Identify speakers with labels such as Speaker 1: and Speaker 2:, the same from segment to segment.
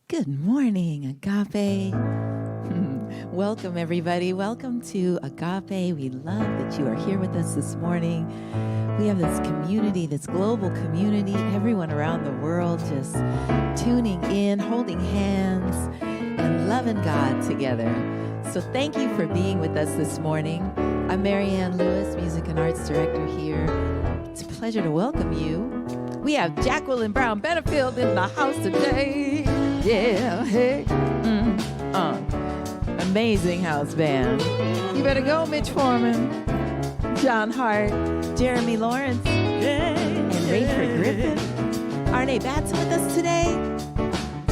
Speaker 1: Good morning, Agape. Welcome, everybody. Welcome to Agape. We love that you are here with us this morning. We have this community, this global community, everyone around the world just tuning in, holding hands, and loving God together. So thank you for being with us this morning. I'm Marianne Lewis, Music and Arts Director here. It's a pleasure to welcome you. We have Jacqueline Brown Benefield in the house today. Yeah, hey, amazing house band. You better go, Mitch Foreman, John Hart, Jeremy Lawrence, and Rayford Griffin. Arnae Batson with us today.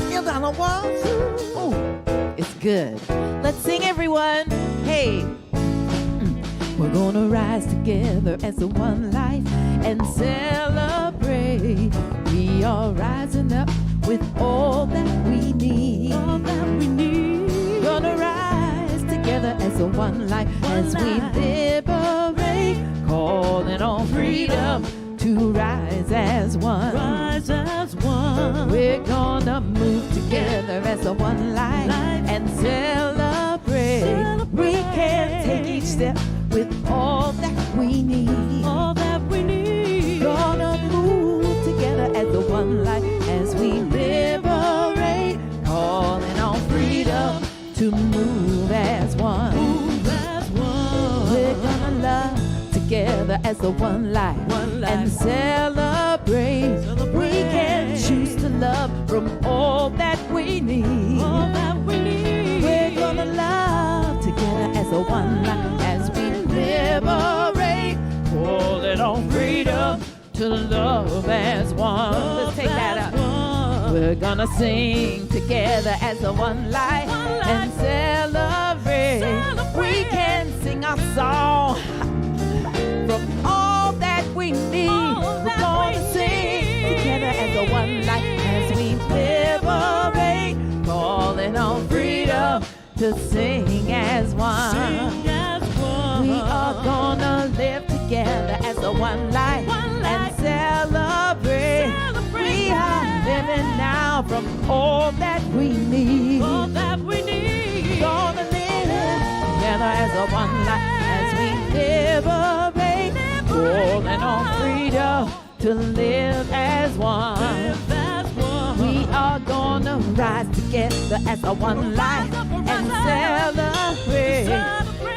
Speaker 1: Neale Donald Walsch. Oh, it's good. Let's sing, everyone. Hey. We're gonna rise together as the one life and celebrate. We are rising up with all that we need. All that we need. Gonna rise together as a one life as we liberate. Calling on freedom to rise as one. Rise as one. We're gonna move together as a one life and celebrate. We can take each step with all that we need. All that we need. Gonna move together as a one life as we liberate. Calling on freedom to move as one. Move as one. We're gonna love together as a one life and celebrate. We can choose to love from all that we need. All that we need. We're gonna love together as a one life as we liberate. Calling on freedom to love as one. Let's take that up. We're gonna sing together as a one life and celebrate. We can sing our song from all that we need. We're gonna sing together as a one life as we liberate. Calling on freedom to sing as one. We are gonna live together as a one life and celebrate. We are living now from all that we need. All that we need. Gonna live together as a one life as we liberate. Calling on freedom to live as one. We are gonna rise together as a one life and celebrate.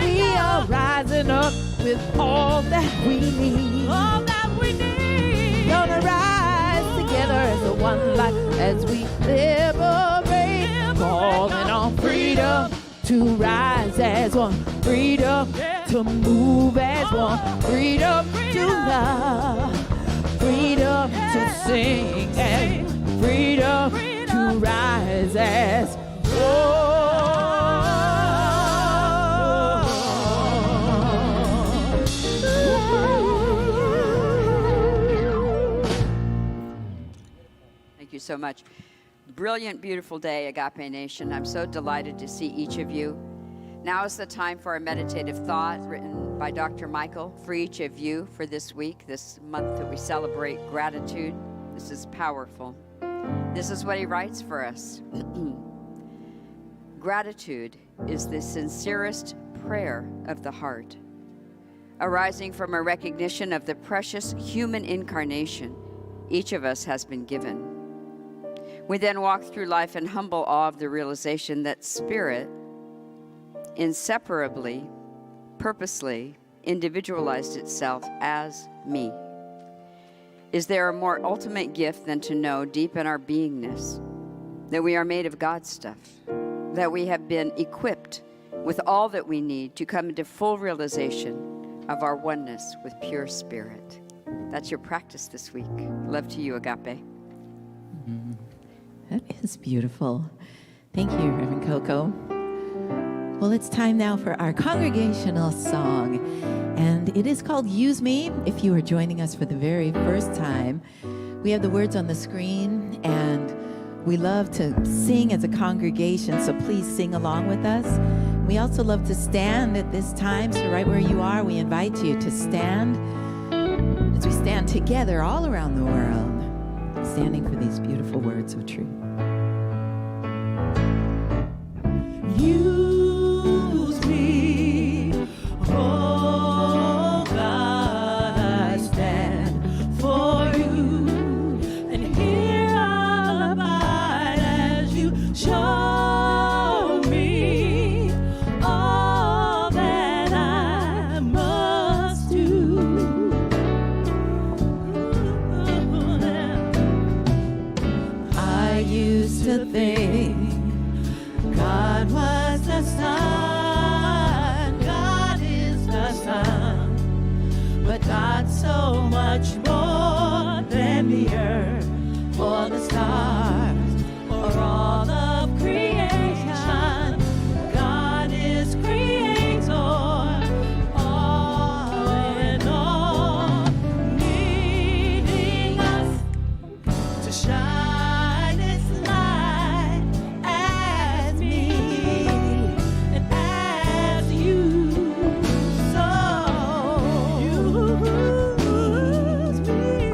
Speaker 1: We are rising up with all that we need. All that we need. Gonna rise together as a one life as we liberate. Calling on freedom to rise as one. Freedom to move as one. Freedom to love. Freedom to sing and freedom to rise as one.
Speaker 2: Thank you so much. Brilliant, beautiful day, Agape Nation. I'm so delighted to see each of you. Now is the time for a meditative thought written by Dr. Michael for each of you for this week, this month that we celebrate gratitude. This is powerful. This is what he writes for us. Gratitude is the sincerest prayer of the heart, arising from a recognition of the precious human incarnation each of us has been given. We then walk through life in humble awe of the realization that spirit inseparably, purposely individualized itself as me. Is there a more ultimate gift than to know deep in our beingness that we are made of God's stuff, that we have been equipped with all that we need to come into full realization of our oneness with pure spirit? That's your practice this week. Love to you, Agape.
Speaker 1: That is beautiful. Thank you, Reverend Coco. Well, it's time now for our congregational song, and it is called Use Me. If you are joining us for the very first time, we have the words on the screen, and we love to sing as a congregation, so please sing along with us. We also love to stand at this time, so right where you are, we invite you to stand as we stand together all around the world, standing for these beautiful words of truth. use me. Oh God, I stand for you. And here I'll abide as you show me all that I must do. I used to think God was the sun, God is the sun, but God's so much more than the earth or the stars or all of creation. God is creator, all in all, needing us to shine its light as me and as you. So use me.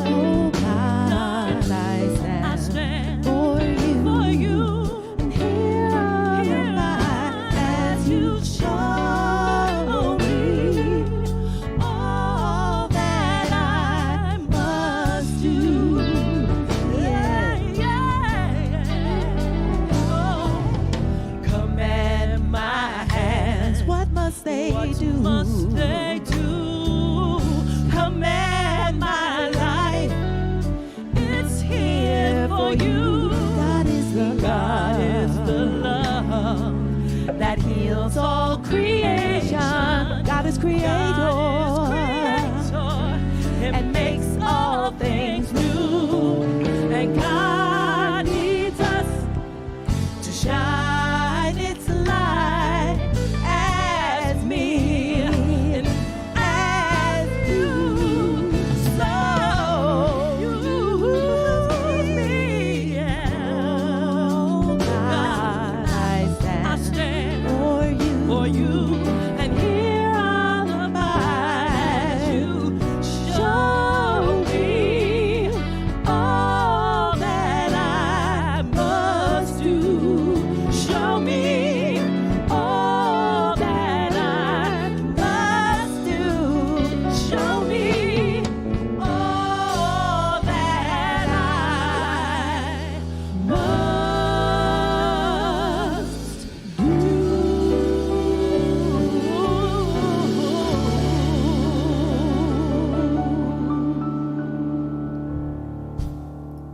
Speaker 1: Oh God, I stand for you. And here I'll abide as you show me all that I must do. Command my hands, what must they do? Command my life, it's here for you. God is the love that heals all creation. God is creator and makes all things new. And God needs us to shine its light as me and as you. So use me. Oh God, I stand for you. And here I'll abide as you show me all that I must do. Show me all that I must do. Show me all that I must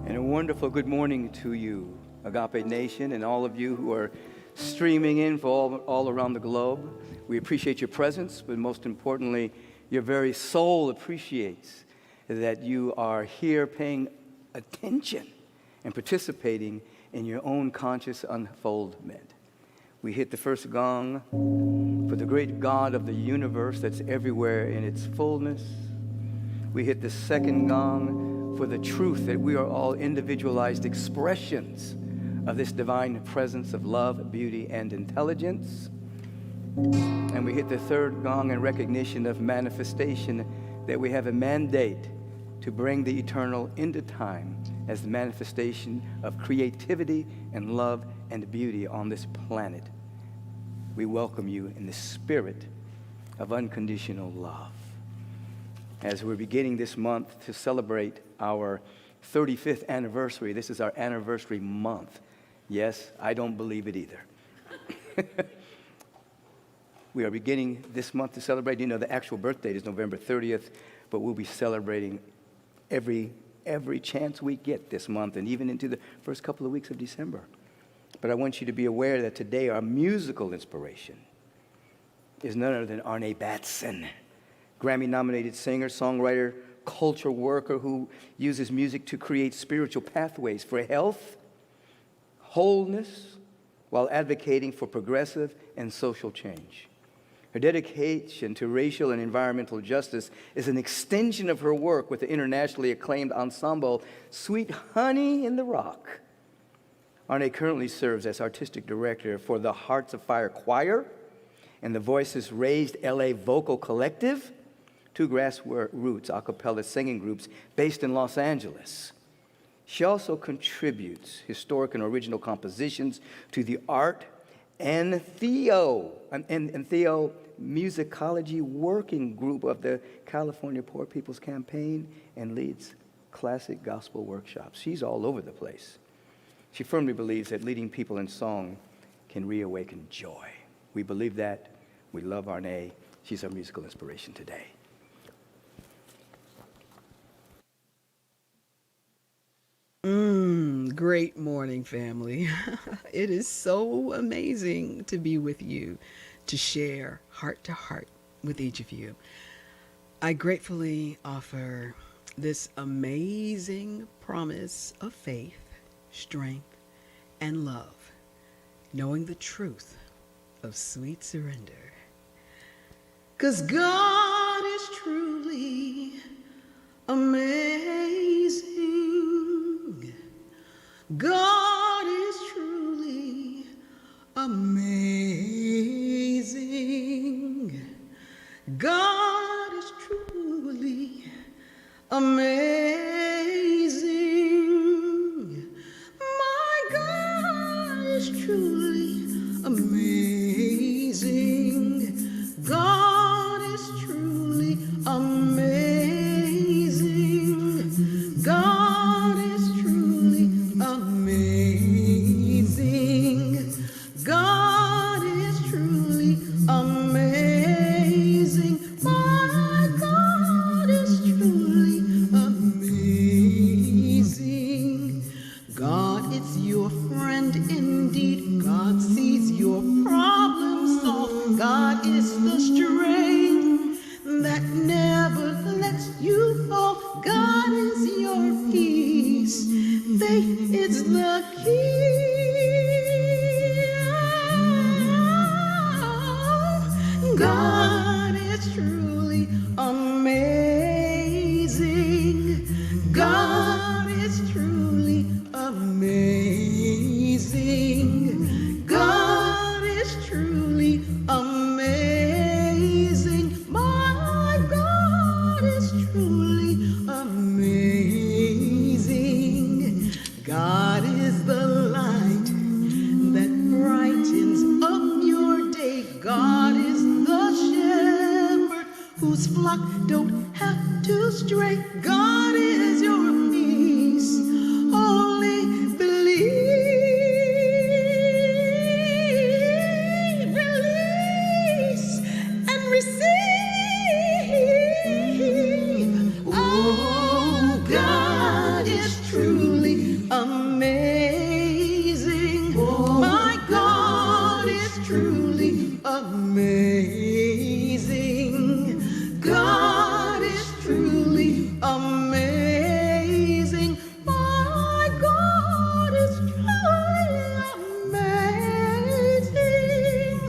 Speaker 3: And a wonderful good morning to you, Agape Nation, and all of you who are streaming in for all around the globe. We appreciate your presence, but most importantly, your very soul appreciates that you are here paying attention and participating in your own conscious unfoldment. We hit the first gong for the great God of the universe that's everywhere in its fullness. We hit the second gong for the truth that we are all individualized expressions of this divine presence of love, beauty, and intelligence. And we hit the third gong in recognition of manifestation, that we have a mandate to bring the eternal into time as the manifestation of creativity and love and beauty on this planet. We welcome you in the spirit of unconditional love. As we're beginning this month to celebrate our 35th anniversary, this is our anniversary month. Yes, I don't believe it either. We are beginning this month to celebrate. You know, the actual birth date is November 30th, but we'll be celebrating every chance we get this month and even into the first couple of weeks of December. But I want you to be aware that today our musical inspiration is none other than Arnae Batson, Grammy-nominated singer, songwriter, culture worker who uses music to create spiritual pathways for health, wholeness, while advocating for progressive and social change. Her dedication to racial and environmental justice is an extension of her work with the internationally acclaimed ensemble Sweet Honey in the Rock. Arnae currently serves as artistic director for the Hearts of Fire Choir and the Voices Raised LA Vocal Collective, two grassroots a cappella singing groups based in Los Angeles. She also contributes historic and original compositions to the art and Theo, and Theo Musicology Working Group of the California Poor People's Campaign and leads classic gospel workshops. She's all over the place. She firmly believes that leading people in song can reawaken joy. We believe that. We love Arnae. She's our musical inspiration today.
Speaker 4: Great morning, family. It is so amazing to be with you, to share heart to heart with each of you. I gratefully offer this amazing promise of faith, strength, and love, knowing the truth of sweet surrender. 'Cause God is truly amazing. God is truly amazing. God is truly amazing. My God is truly amazing. God is truly amazing. God is truly amazing. God is truly amazing. My God is truly amazing. God is your friend indeed. God sees your problems solved. God is the strength that never lets you fall. God is your peace. Faith is the key. God is truly amazing. God is truly amazing. God is truly amazing. My God is truly amazing. God is the light that brightens up your day. God is the shepherd whose flock don't have to stray. God is your peace. Only believe, release, and receive. Oh, God is truly amazing. My God is truly amazing. God is truly amazing. My God is truly amazing.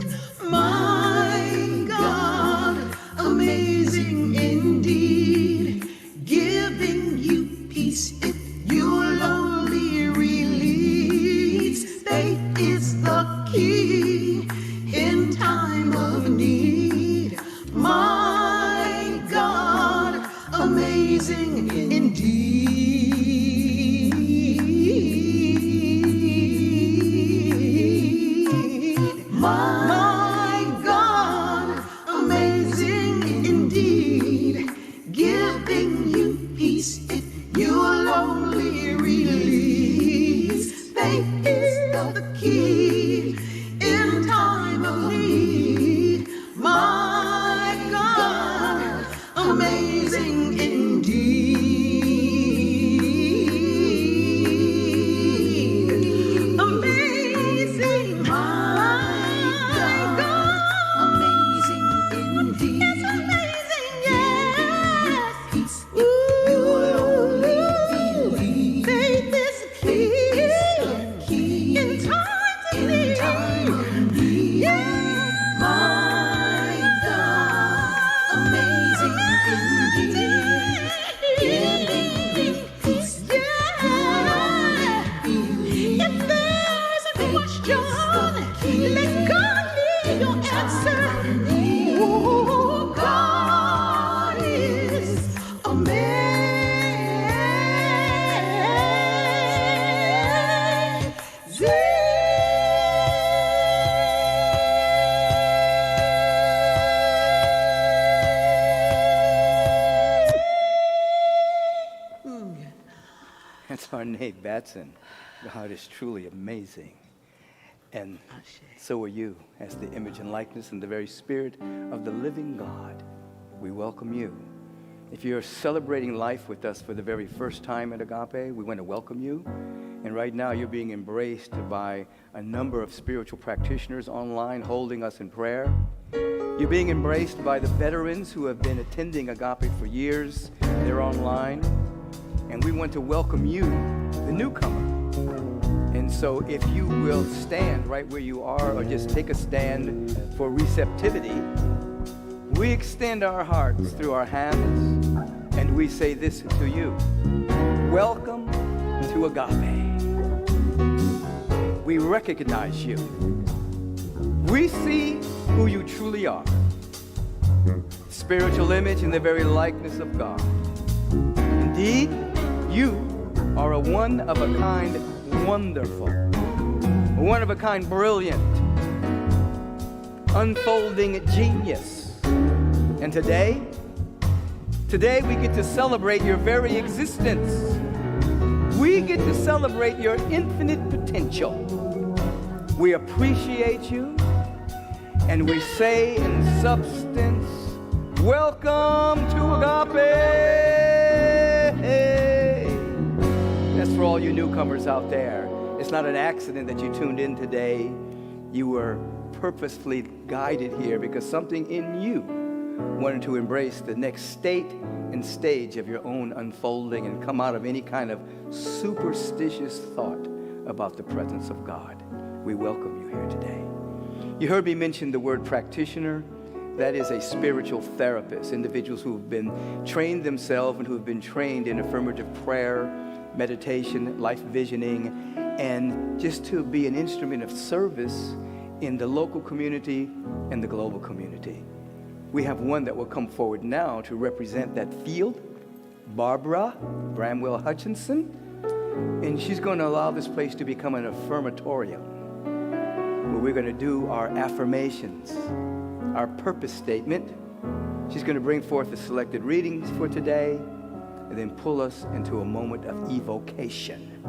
Speaker 4: My God, amazing indeed. Giving you peace if you'll only release. Faith is the key in time of need. My God, amazing indeed. My God, amazing indeed. Giving you peace if you'll only release. Faith is the key in time of need. My God, amazing indeed.
Speaker 3: That's Arnae Batson. God is truly amazing. And so are you, as the image and likeness and the very spirit of the living God. We welcome you. If you're celebrating life with us for the very first time at Agape, we want to welcome you. And right now you're being embraced by a number of spiritual practitioners online holding us in prayer. You're being embraced by the veterans who have been attending Agape for years. They're online. And we want to welcome you, the newcomer. And so if you will stand right where you are or just take a stand for receptivity, we extend our hearts through our hands and we say this to you. Welcome to Agape. We recognize you. We see who you truly are. Spiritual image in the very likeness of God. Indeed, you are a one-of-a-kind wonderful, a one-of-a-kind brilliant, unfolding genius. And today we get to celebrate your very existence. We get to celebrate your infinite potential. We appreciate you, and we say in substance, welcome to Agape. That's for all you newcomers out there. It's not an accident that you tuned in today. You were purposefully guided here because something in you wanted to embrace the next state and stage of your own unfolding and come out of any kind of superstitious thought about the presence of God. We welcome you here today. You heard me mention the word practitioner. That is a spiritual therapist, individuals who have been trained themselves and who have been trained in affirmative prayer, meditation, life visioning, and just to be an instrument of service in the local community and the global community. We have one that will come forward now to represent that field, Barbara Bramwell Hutchinson, and she's going to allow this place to become an affirmatorium where we're going to do our affirmations, our purpose statement. She's going to bring forth the selected readings for today and then pull us into a moment of evocation.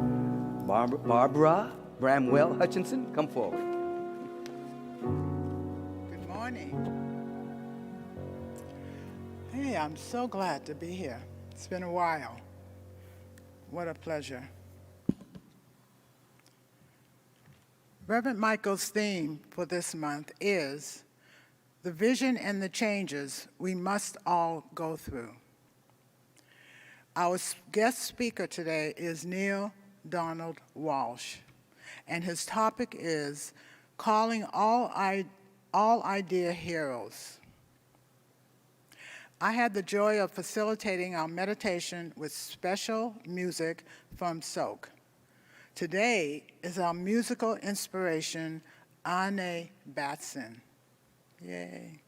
Speaker 3: Barbara Bramwell Hutchinson, come forward.
Speaker 5: Good morning. Hey, I'm so glad to be here. It's been a while. What a pleasure. Reverend Michael's theme for this month is the vision and the changes we must all go through. Our guest speaker today is Neale Donald Walsch, and his topic is calling all idea heroes. I had the joy of facilitating our meditation with special music from Soak. Today is our musical inspiration, Arnae Batson. Yay.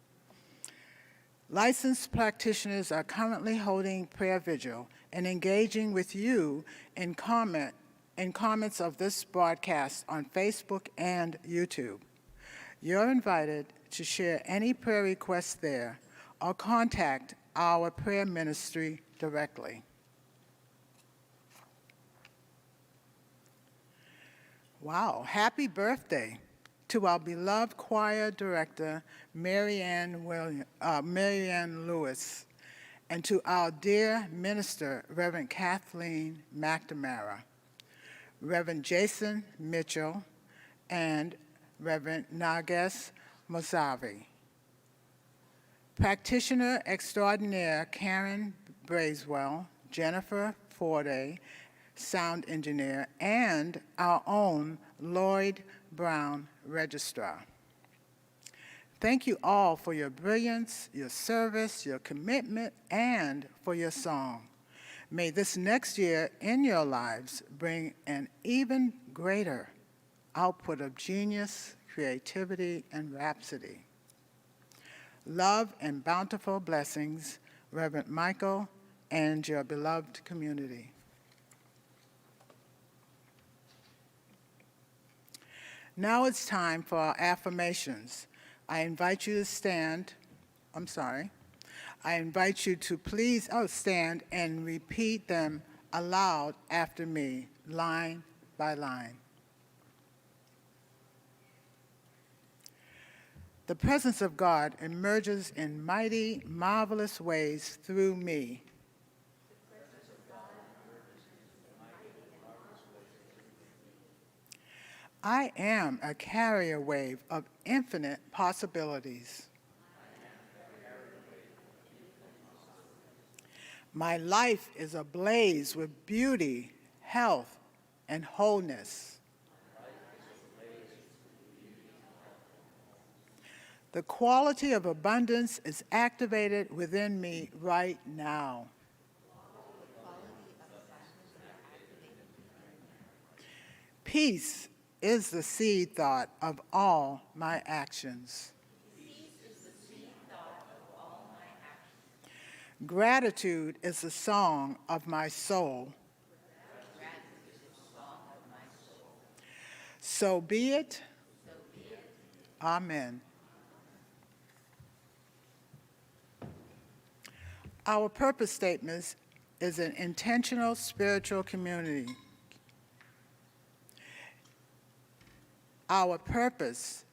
Speaker 5: Licensed practitioners are currently holding prayer vigil and engaging with you in comments of this broadcast on Facebook and YouTube. You're invited to share any prayer requests there or contact our prayer ministry directly. Wow, happy birthday to our beloved choir director, Marianne Lewis, and to our dear minister, Reverend Kathleen McNamara, Reverend Jason Mitchell, and Reverend Nages Mosavi. Practitioner extraordinaire Karen Bracewell, Jennifer Forday, sound engineer, and our own Lloyd Brown, registrar. Thank you all for your brilliance, your service, your commitment, and for your song. May this next year in your lives bring an even greater output of genius, creativity, and rhapsody. Love and bountiful blessings, Reverend Michael and your beloved community. Now it's time for our affirmations. I invite you to stand. I invite you to please stand and repeat them aloud after me, line by line. The presence of God emerges in mighty, marvelous ways through me. I am a carrier wave of infinite possibilities. My life is ablaze with beauty, health, and wholeness. The quality of abundance is activated within me right now. Peace is the seed thought of all my actions. Gratitude is the song of my soul. So be it. Amen. Our purpose statement is an intentional spiritual community. Our purpose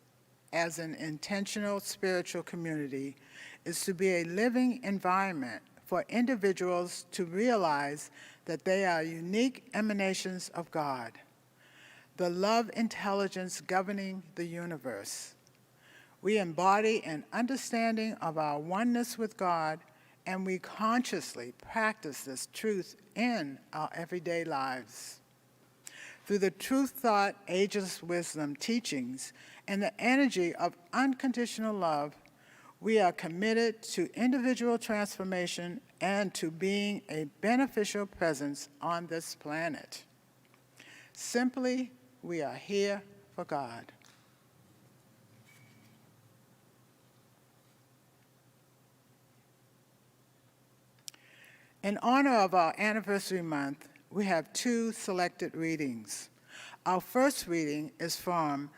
Speaker 5: as an intentional spiritual community is to be a living environment for individuals to realize that they are unique emanations of God, the love intelligence governing the universe. We embody an understanding of our oneness with God, and we consciously practice this truth in our everyday lives. Through the truth thought, ageless wisdom teachings, and the energy of unconditional love, we are committed to individual transformation and to being a beneficial presence on this planet. Simply, we are here for God. In honor of our anniversary month, we have 2 selected readings. Our first reading is from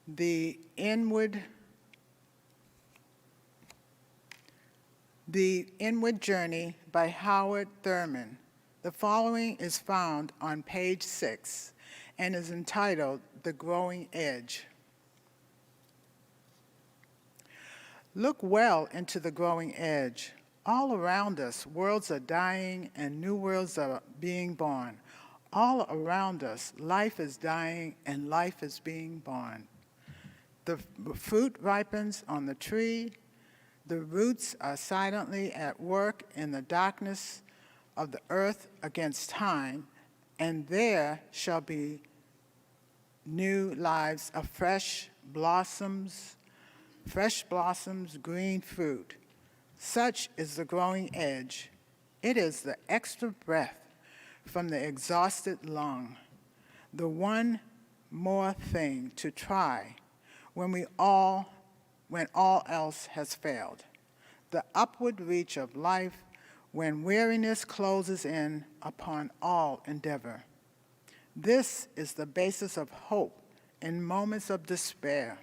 Speaker 5: The Inward Journey by Howard Thurman. The following is found on page 6 and is entitled The Growing Edge. Look well into the growing edge. All around us, worlds are dying and new worlds are being born. All around us, life is dying and life is being born. The fruit ripens on the tree. The roots are silently at work in the darkness of the earth against time, and there shall be new lives of fresh blossoms, green fruit. Such is the growing edge. It is the extra breath from the exhausted lung, the one more thing to try when all else has failed, the upward reach of life when weariness closes in upon all endeavor. This is the basis of hope in moments of despair,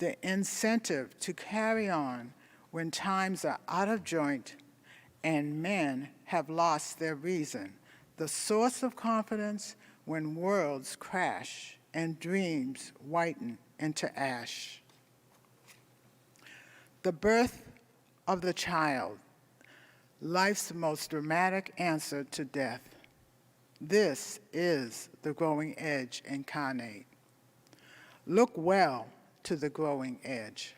Speaker 5: the incentive to carry on when times are out of joint and men have lost their reason, the source of confidence when worlds crash and dreams whiten into ash. The birth of the child, life's most dramatic answer to death. This is the growing edge incarnate. Look well to the growing edge.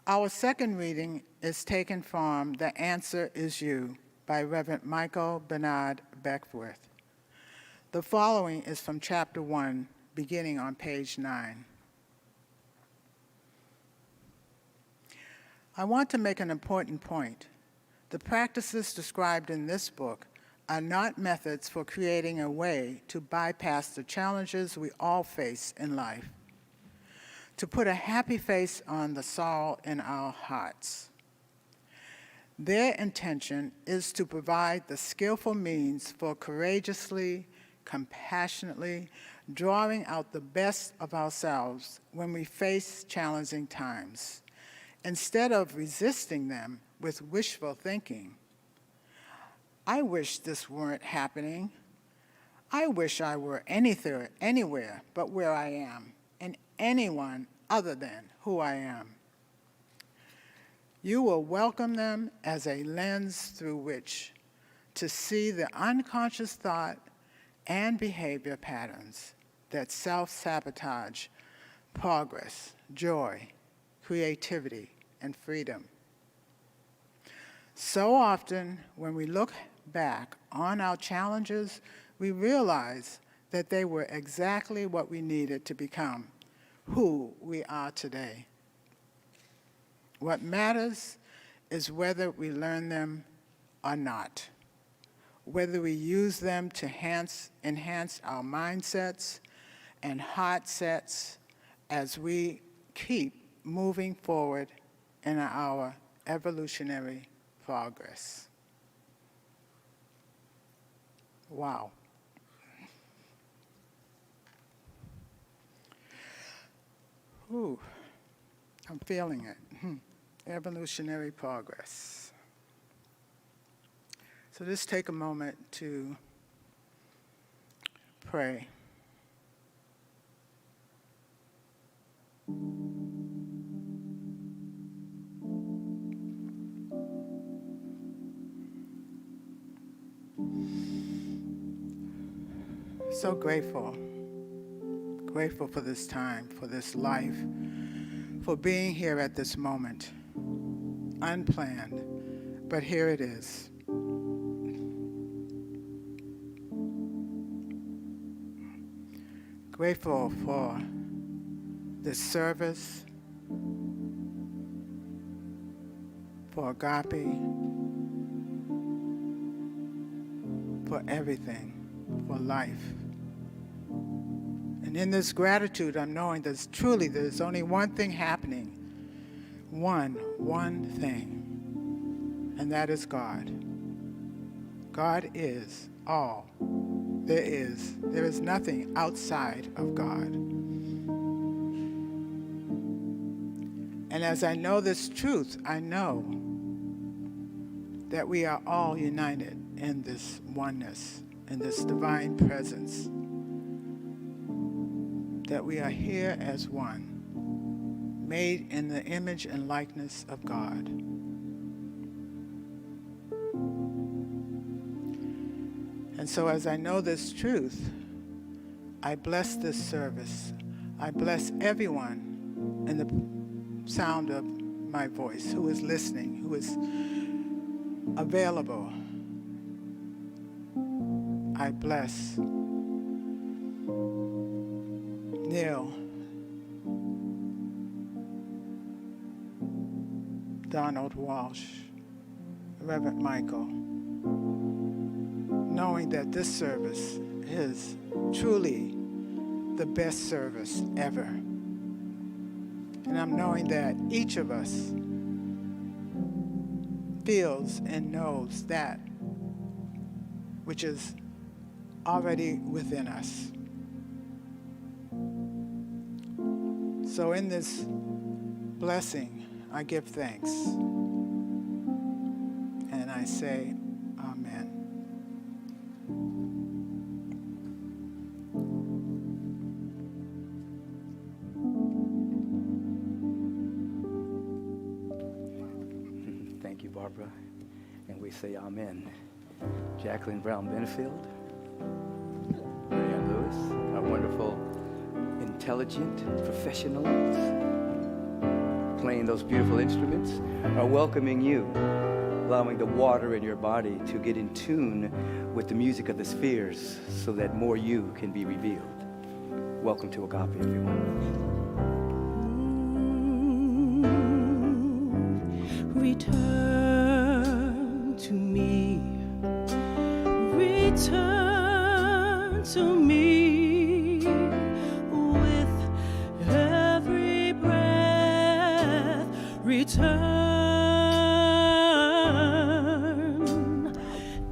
Speaker 5: Our second reading is taken from The Answer Is You by Reverend Michael Bernard Beckwith. The following is from chapter 1, beginning on page 9. I want to make an important point. The practices described in this book are not methods for creating a way to bypass the challenges we all face in life, to put a happy face on the sorrow in our hearts. Their intention is to provide the skillful means for courageously compassionately, drawing out the best of ourselves when we face challenging times, instead of resisting them with wishful thinking. I wish this weren't happening. I wish I were anywhere but where I am, and anyone other than who I am. You will welcome them as a lens through which to see the unconscious thought and behavior patterns that self-sabotage progress, joy, creativity, and freedom. So often, when we look back on our challenges, we realize that they were exactly what we needed to become who we are today. What matters is whether we learn them or not, whether we use them to enhance our mindsets and heart sets as we keep moving forward in our evolutionary progress. Wow. Ooh, I'm feeling it. Evolutionary progress. So just take a moment to pray. So grateful for this time, for this life, for being here at this moment. Unplanned, but here it is. Grateful for this service, for Agape, for everything, for life. And in this gratitude, I'm knowing there's only one thing happening. One thing. And that is God. God is all there is. There is nothing outside of God. And as I know this truth, I know that we are all united in this oneness, in this divine presence. That we are here as one, made in the image and likeness of God. And so as I know this truth, I bless this service. I bless everyone in the sound of my voice who is listening, who is available. I bless Neale Donald Walsch, Reverend Michael, knowing that this service is truly the best service ever. And I'm knowing that each of us feels and knows that which is already within us. So in this blessing, I give thanks. And I say, Amen.
Speaker 3: Thank you, Barbara. And we say amen. Jacqueline Brown Benefield, Marianne Lewis, our wonderful, intelligent professionals playing those beautiful instruments, are welcoming you, allowing the water in your body to get in tune with the music of the spheres so that more you can be revealed. Welcome to Agape, everyone.
Speaker 6: Return to me, return to me with every breath, return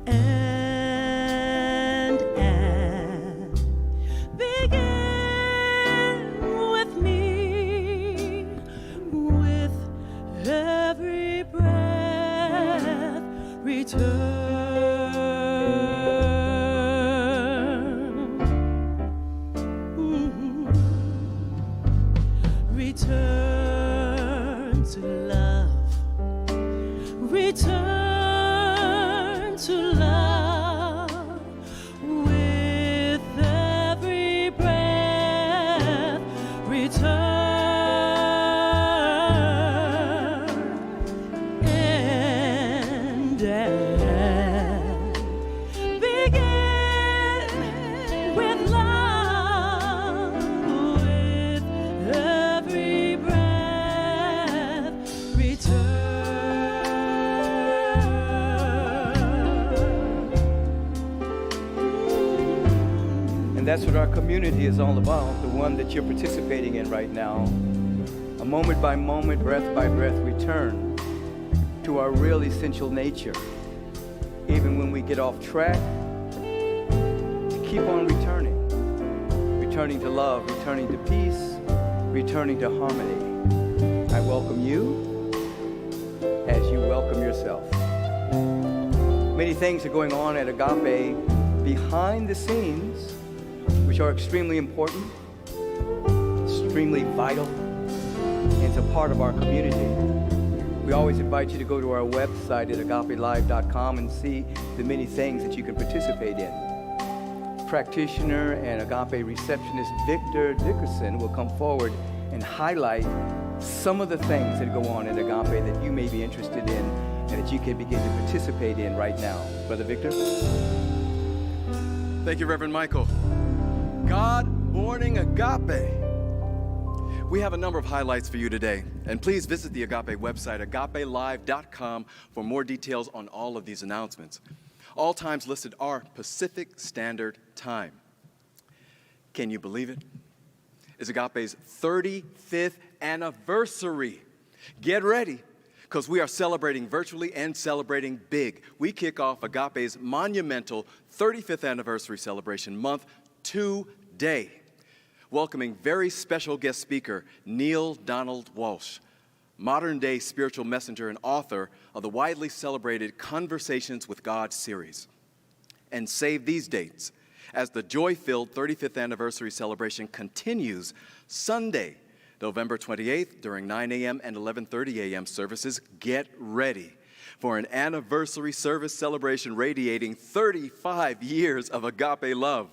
Speaker 6: and
Speaker 3: that's what our community is all about, the one that you're participating in right now. A moment by moment, breath by breath return to our real essential nature. Even when we get off track, to keep on returning. Returning to love, returning to peace, returning to harmony. I welcome you as you welcome yourself. Many things are going on at Agape behind the scenes, which are extremely important, extremely vital, and it's a part of our community. We always invite you to go to our website at agapelive.com and see the many things that you can participate in. Practitioner and Agape receptionist Victor Dickerson will come forward and highlight some of the things that go on at Agape that you may be interested in and that you can begin to participate in right now. Brother Victor?
Speaker 7: Thank you, Reverend Michael. God Morning Agape. We have a number of highlights for you today, and please visit the Agape website, agapelive.com, for more details on all of these announcements. All times listed are Pacific Standard Time. Can you believe it? It's Agape's 35th anniversary. Get ready, because we are celebrating virtually and celebrating big. We kick off Agape's monumental 35th anniversary celebration month today, welcoming very special guest speaker Neale Donald Walsch, modern-day spiritual messenger and author of the widely celebrated Conversations with God series. And save these dates as the joy-filled 35th anniversary celebration continues Sunday, November 28th during 9 a.m. and 11:30 a.m. services. Get ready for an anniversary service celebration radiating 35 years of Agape love,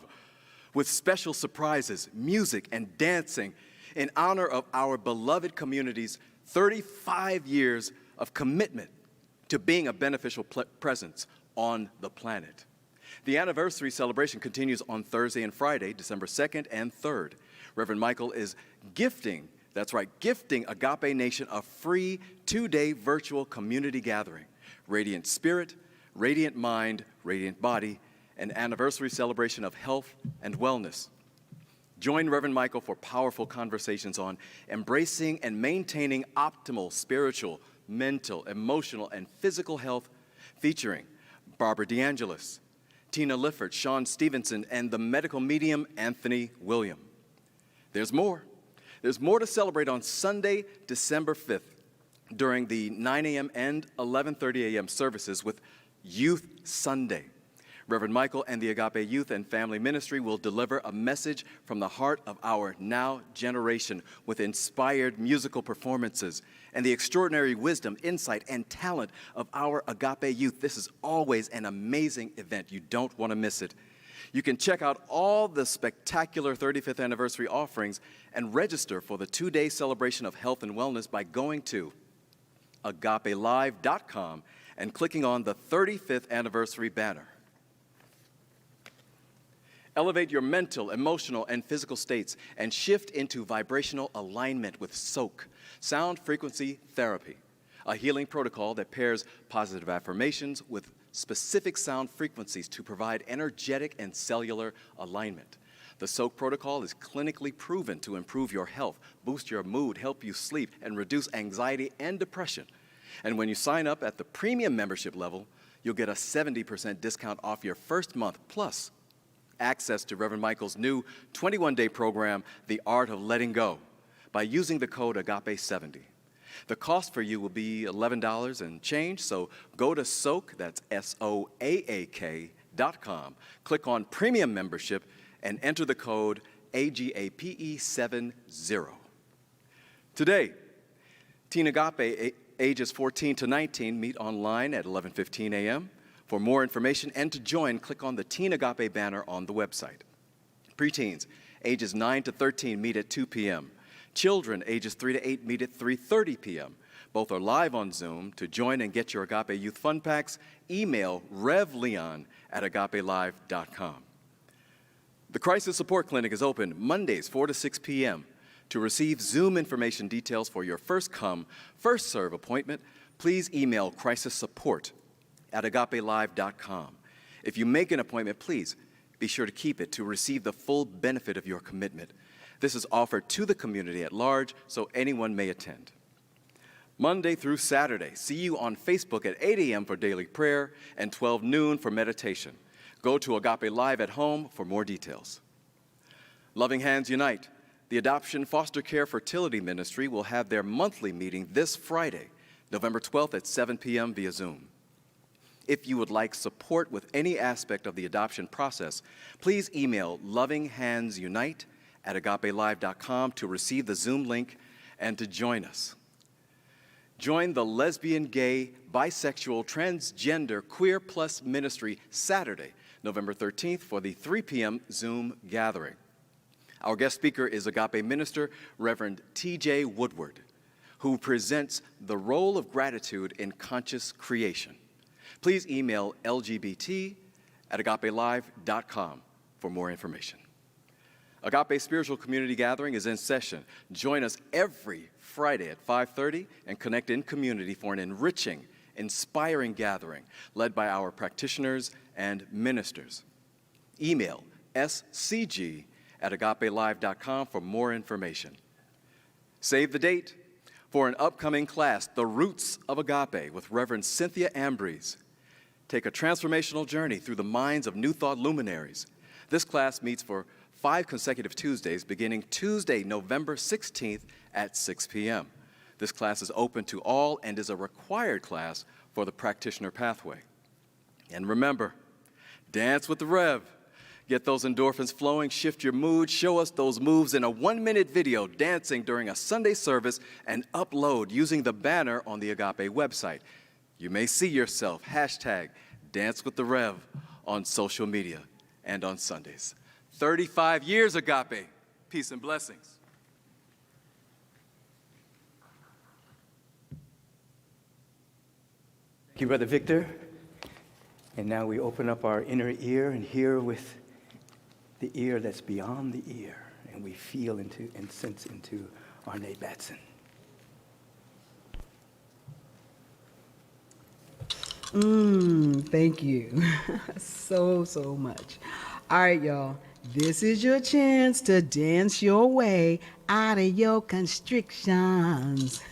Speaker 7: with special surprises, music, and dancing in honor of our beloved community's 35 years of commitment to being a beneficial presence on the planet. The anniversary celebration continues on Thursday and Friday, December 2nd and 3rd. Reverend Michael is gifting Agape Nation a free 2-day virtual community gathering. Radiant Spirit, Radiant Mind, Radiant Body, an anniversary celebration of health and wellness. Join Reverend Michael for powerful conversations on embracing and maintaining optimal spiritual, mental, emotional, and physical health, featuring Barbara DeAngelis, Tina Lifford, Sean Stevenson, and the medical medium Anthony William. There's more. There's more to celebrate on Sunday, December 5th, during the 9 a.m. and 11:30 a.m. services with Youth Sunday. Reverend Michael and the Agape Youth and Family Ministry will deliver a message from the heart of our now generation with inspired musical performances and the extraordinary wisdom, insight, and talent of our Agape Youth. This is always an amazing event. You don't want to miss it. You can check out all the spectacular 35th anniversary offerings and register for the 2-day celebration of health and wellness by going to agapelive.com and clicking on the 35th anniversary banner. Elevate your mental, emotional, and physical states and shift into vibrational alignment with SOAK, Sound Frequency Therapy, a healing protocol that pairs positive affirmations with specific sound frequencies to provide energetic and cellular alignment. The SOAK protocol is clinically proven to improve your health, boost your mood, help you sleep, and reduce anxiety and depression. And when you sign up at the premium membership level, you'll get a 70% discount off your first month, plus access to Reverend Michael's new 21-day program, The Art of Letting Go, by using the code AGAPE70. The cost for you will be $11 and change, so go to SOAK, that's SOAAK.com, click on Premium Membership, and enter the code AGAPE70. Today, Teen Agape ages 14 to 19 meet online at 11:15 a.m. For more information and to join, click on the Teen Agape banner on the website. Preteens ages 9 to 13 meet at 2 p.m. Children ages 3 to 8 meet at 3:30 p.m. Both are live on Zoom. To join and get your Agape Youth Fun Packs, email revleon@agapelive.com. The Crisis Support Clinic is open Mondays 4 to 6 p.m. To receive Zoom information details for your first come, first serve appointment, please email crisissupport@agapelive.com. If you make an appointment, please Be sure to keep it to receive the full benefit of your commitment. This is offered to the community at large, so anyone may attend. Monday through Saturday, see you on Facebook at 8 a.m. for daily prayer and 12 noon for meditation. Go to Agape Live at home for more details. Loving Hands Unite, the Adoption Foster Care Fertility Ministry, will have their monthly meeting this Friday, November 12th at 7 p.m. via Zoom. If you would like support with any aspect of the adoption process, please email lovinghandsunite@agapelive.com to receive the Zoom link and to join us. Join the lesbian, gay, bisexual, transgender, queer plus ministry Saturday, November 13th for the 3 p.m. Zoom gathering. Our guest speaker is Agape minister Reverend T.J. Woodward, who presents the role of gratitude in conscious creation. Please email lgbt@agapelive.com for more information. Agape Spiritual Community Gathering is in session. Join us every Friday at 5:30 and connect in community for an enriching, inspiring gathering led by our practitioners and ministers. Email scg@agapelive.com for more information. Save the date for an upcoming class, The Roots of Agape, with Reverend Cynthia Ambrose. Take a transformational journey through the minds of New Thought luminaries. This class meets for 5 consecutive Tuesdays, beginning Tuesday, November 16th at 6 p.m. This class is open to all and is a required class for the practitioner pathway. And remember, dance with the Rev. Get those endorphins flowing, shift your mood, show us those moves in a 1-minute video dancing during a Sunday service, and upload using the banner on the Agape website. You may see yourself, #DanceWithTheRev on social media and on Sundays. 35 years Agape. Peace and blessings.
Speaker 3: Thank you, Brother Victor. And now we open up our inner ear and hear with the ear that's beyond the ear, and we feel into and sense into Arnae Batson.
Speaker 4: Thank you so much. All right, y'all. This is your chance to dance your way out of your constrictions.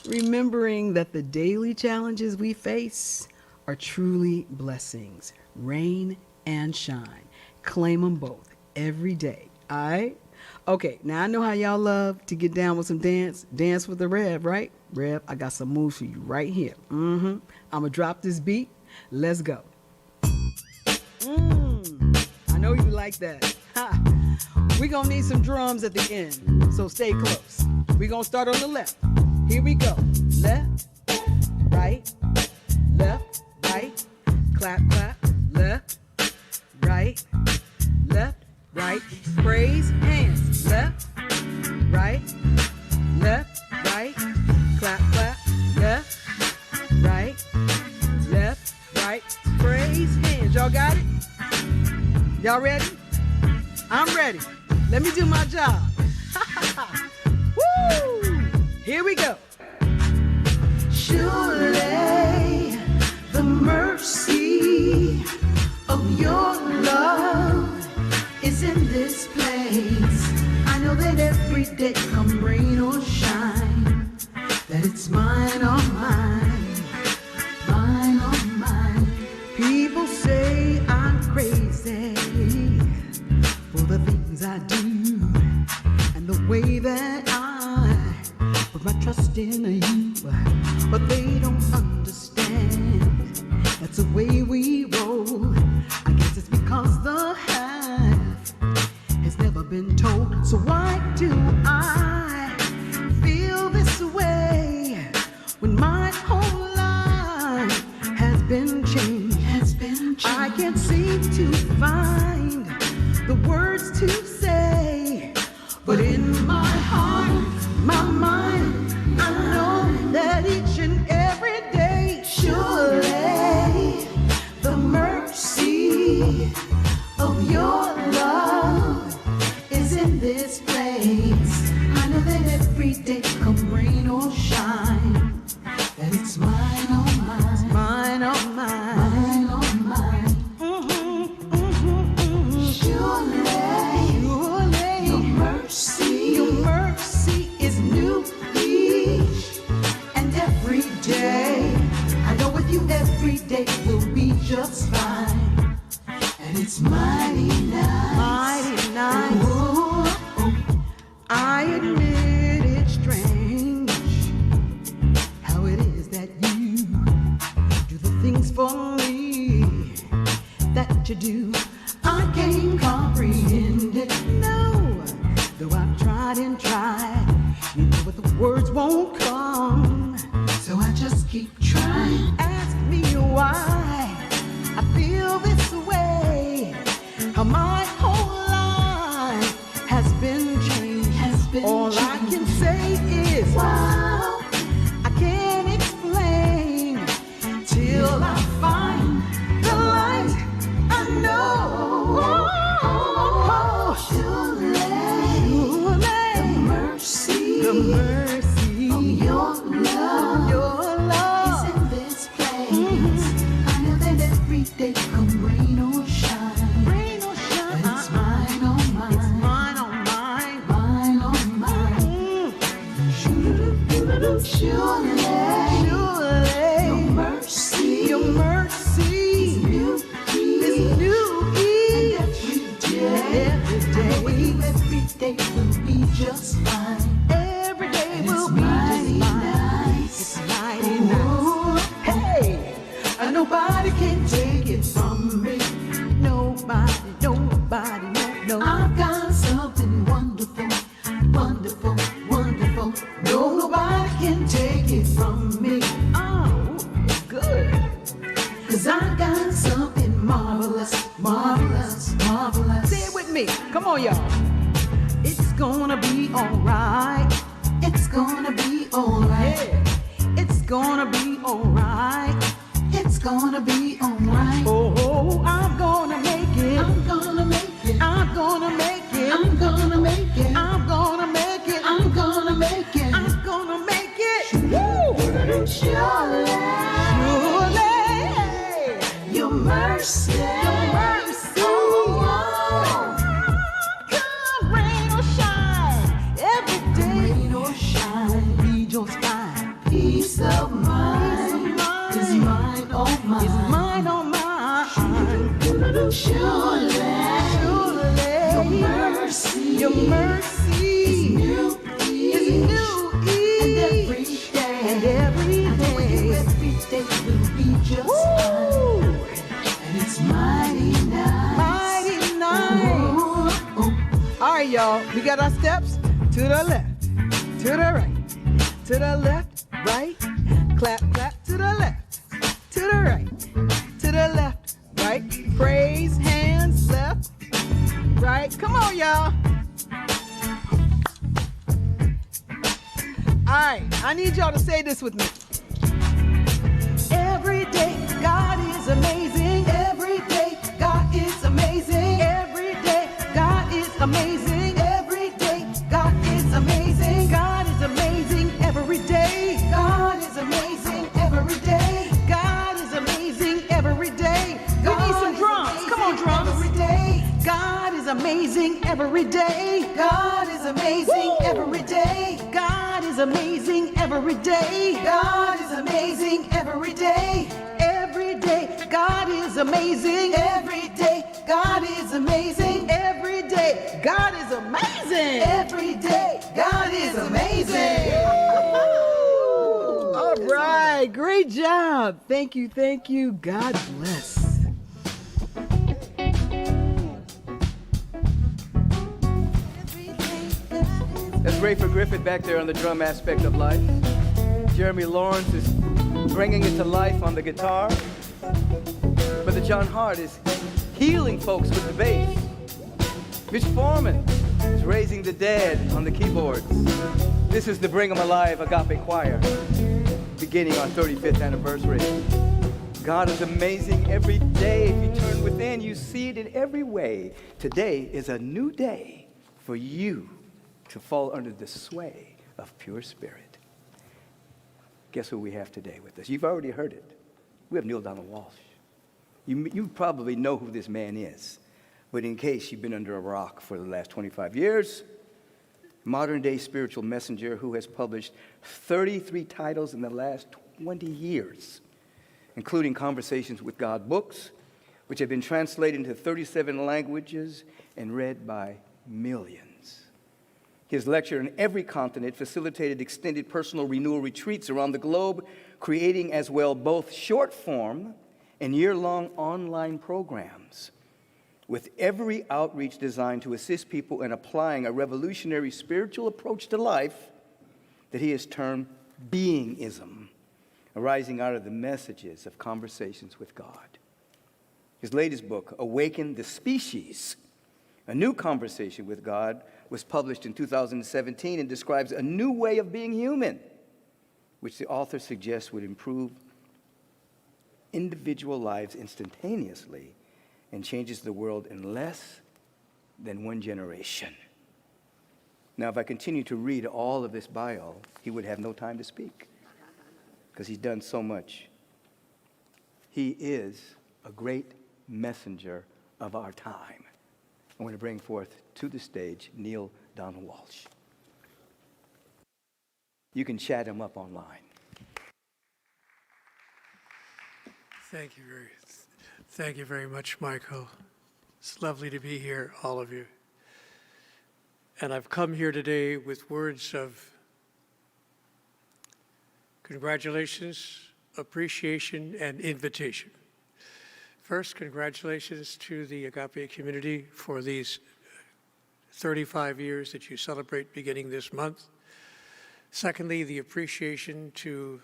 Speaker 4: Remembering that the daily challenges we face are truly blessings. Rain and shine. Claim them both every day. All right? Okay, now I know how y'all love to get down with some dance. Dance with the Rev, right? Rev, I got some moves for you right here. I'm going to drop this beat. Let's go. I know you like that. We're going to need some drums at the end, so stay close. We're going to start on the left. Here we go. Left, right, left, right. Clap, clap. Left, right, left, right. Praise hands. Left, right, left, right. Clap, clap. Left, right, left, right. Praise hands. Y'all got it? Y'all ready? I'm ready. Let me do my job. Woo! Here we go. Surely the mercy of your love is in this place. I know that every day, come rain or shine, that it's mine or mine, mine or mine. People say I'm crazy for the things I do and the way that I put my trust in you, but they don't understand. That's the way we roll. I guess it's because the half has never been told. So why do I feel this way when my whole life has been changed? I can't seem to find the words to say, but in my heart, my mind, I know that each and every day, surely the mercy of your love is in this place. I know that every day, come rain or shine, that it's mine or mine, mine or mine, mine or mine. whole life has been changed. All I can say is, wow, I can't explain till I find the light. I know. The mercy of your love is in this place. I know that every day come rain or shine. Rain or shine. It's mine on mine. It's mine on mine. Mine on mine. Surely, your mercy is new each every day will be just fine. Every day will be just fine. It's mighty nice. Hey, nobody can take it from me. Nobody, no. I've got something wonderful. No, nobody can take it from me. Oh, good. 'Cause I got something marvelous. Say it with me. Come on, y'all. It's gonna be alright. It's gonna be alright. Yeah. It's gonna be alright. It's gonna be alright. Oh, I'm gonna make it. I'm gonna make it. I'm gonna make it. I'm gonna make it. I'm gonna make it. I'm gonna make it. I'm gonna make it. Woo! Surely, your mercy. Peace of mind is mine on mine. Is mine on mine. Surely, your mercy is new each and every day will be just fine. And it's mighty nice. All right, y'all, we got our steps to the left, to the right, to the left, right, clap, to the left, to the right, to the left, right, praise, hands, left, right, come on, y'all. All right, I need y'all to say this with me. Every day, God is amazing. Every day, God is amazing. Every day, God is amazing. Every day, God is amazing. God is amazing every day. God is amazing every day. God is amazing every day. We need some drums. Come on, drums. Every day. God is amazing every day. God is amazing every day. God is amazing every day. God is amazing every day. Every day, God is amazing. Every day, God is amazing. Every day, God is amazing. Every day, God is amazing. All right, great job. Thank you. God bless.
Speaker 3: That's Rayford Griffith back there on the drum aspect of life. Jeremy Lawrence is bringing it to life on the guitar. Brother John Hart is healing folks with the bass. Mitch Foreman is raising the dead on the keyboards. This is the Bring 'em Alive Agape Choir, beginning our 35th anniversary. God is amazing every day. If you turn within, you see it in every way. Today is a new day for you to fall under the sway of pure spirit. Guess who we have today with us? You've already heard it. We have Neale Donald Walsch. You probably know who this man is, but in case you've been under a rock for the last 25 years, modern-day spiritual messenger who has published 33 titles in the last 20 years, including Conversations with God books, which have been translated into 37 languages and read by millions. His lecture on every continent facilitated extended personal renewal retreats around the globe, creating as well both short-form and year-long online programs, with every outreach designed to assist people in applying a revolutionary spiritual approach to life that he has termed beingism, arising out of the messages of Conversations with God. His latest book, Awaken the Species, A New Conversation with God was published in 2017 and describes a new way of being human, which the author suggests would improve individual lives instantaneously and changes the world in less than one generation. Now, if I continue to read all of this bio, he would have no time to speak because he's done so much. He is a great messenger of our time. I want to bring forth to the stage Neale Donald Walsch. You can chat him up online.
Speaker 8: Thank you very much, Michael. It's lovely to be here, all of you. And I've come here today with words of congratulations, appreciation, and invitation. First, congratulations to the Agape community for these 35 years that you celebrate beginning this month. Secondly, the appreciation to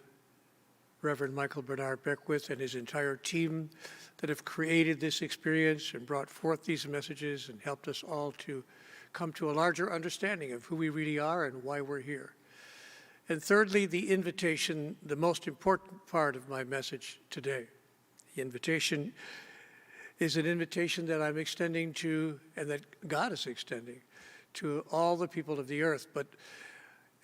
Speaker 8: Reverend Michael Bernard Beckwith and his entire team that have created this experience and brought forth these messages and helped us all to come to a larger understanding of who we really are and why we're here. And thirdly, the invitation, the most important part of my message today. The invitation is an invitation that I'm extending to, and that God is extending to all the people of the earth. But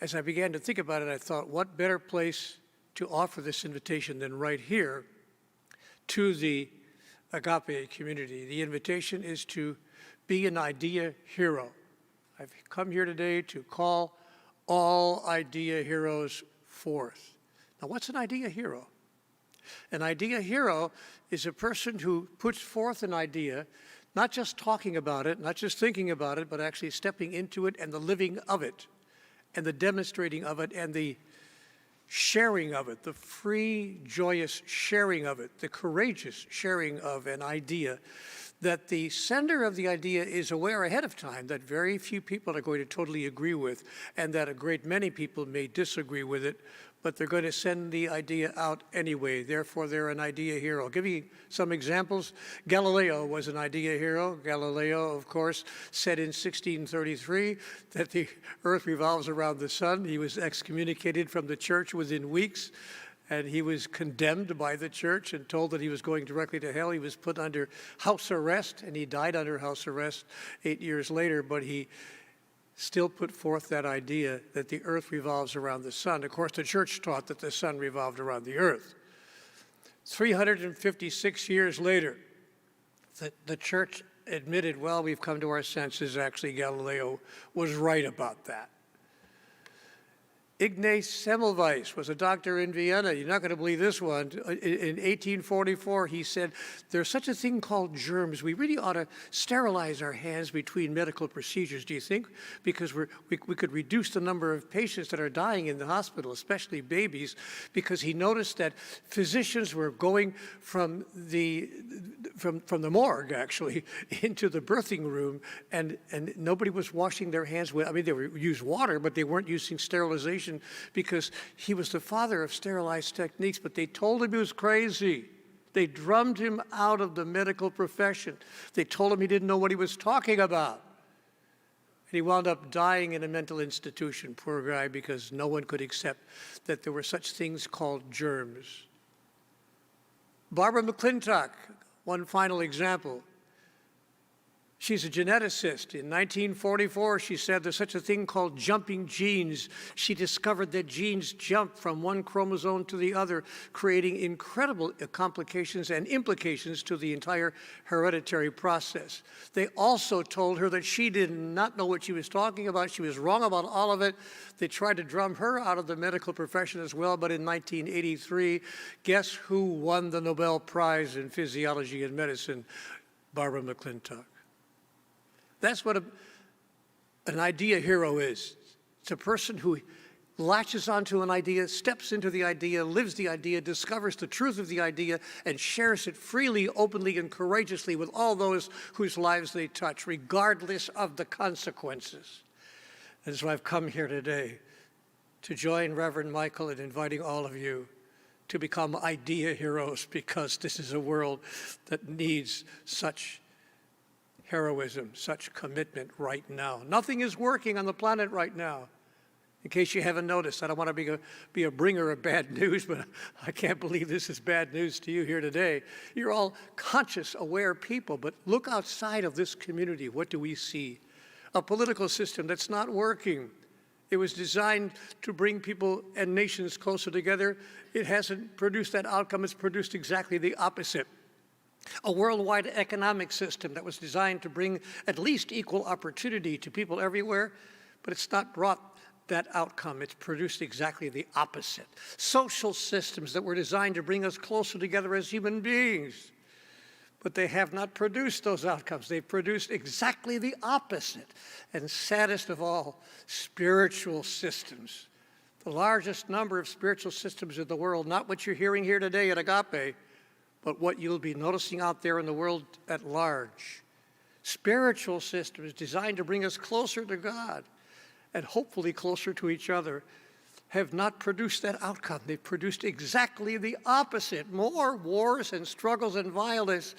Speaker 8: as I began to think about it, I thought, what better place to offer this invitation than right here to the Agape community. The invitation is to be an idea hero. I've come here today to call all idea heroes forth. Now, what's an idea hero? An idea hero is a person who puts forth an idea, not just talking about it, not just thinking about it, but actually stepping into it and the living of it, and the demonstrating of it, and the sharing of it, the free, joyous sharing of it, the courageous sharing of an idea, that the sender of the idea is aware ahead of time that very few people are going to totally agree with, and that a great many people may disagree with it, but they're going to send the idea out anyway. Therefore, they're an idea hero. I'll give you some examples. Galileo was an idea hero. Galileo, of course, said in 1633 that the earth revolves around the sun. He was excommunicated from the church within weeks, and he was condemned by the church and told that he was going directly to hell. He was put under house arrest, and he died under house arrest 8 years later, but he still put forth that idea that the earth revolves around the sun. Of course, the church taught that the sun revolved around the earth. 356 years later, the church admitted, well, we've come to our senses. Actually, Galileo was right about that. Ignaz Semmelweis was a doctor in Vienna. You're not going to believe this one. In 1844, he said, there's such a thing called germs. We really ought to sterilize our hands between medical procedures, do you think? Because we could reduce the number of patients that are dying in the hospital, especially babies, because he noticed that physicians were going from the morgue, actually, into the birthing room, and nobody was washing their hands with, I mean, they used water, but they weren't using sterilization, because he was the father of sterilized techniques, but they told him he was crazy. They drummed him out of the medical profession. They told him he didn't know what he was talking about. And he wound up dying in a mental institution, poor guy, because no one could accept that there were such things called germs. Barbara McClintock, one final example. She's a geneticist. In 1944, she said there's such a thing called jumping genes. She discovered that genes jump from one chromosome to the other, creating incredible complications and implications to the entire hereditary process. They also told her that she did not know what she was talking about. She was wrong about all of it. They tried to drum her out of the medical profession as well, but in 1983, guess who won the Nobel Prize in Physiology and Medicine? Barbara McClintock. That's what an idea hero is. It's a person who latches onto an idea, steps into the idea, lives the idea, discovers the truth of the idea, and shares it freely, openly, and courageously with all those whose lives they touch, regardless of the consequences. And so I've come here today to join Reverend Michael in inviting all of you to become idea heroes, because this is a world that needs such heroism, such commitment right now. Nothing is working on the planet right now. In case you haven't noticed, I don't want to be a bringer of bad news, but I can't believe this is bad news to you here today. You're all conscious, aware people, but look outside of this community. What do we see? A political system that's not working. It was designed to bring people and nations closer together. It hasn't produced that outcome. It's produced exactly the opposite. A worldwide economic system that was designed to bring at least equal opportunity to people everywhere, but it's not brought that outcome. It's produced exactly the opposite. Social systems that were designed to bring us closer together as human beings, but they have not produced those outcomes. They've produced exactly the opposite. And saddest of all, spiritual systems. The largest number of spiritual systems in the world, not what you're hearing here today at Agape, but what you'll be noticing out there in the world at large. Spiritual systems designed to bring us closer to God and hopefully closer to each other have not produced that outcome. They've produced exactly the opposite. More wars and struggles and violence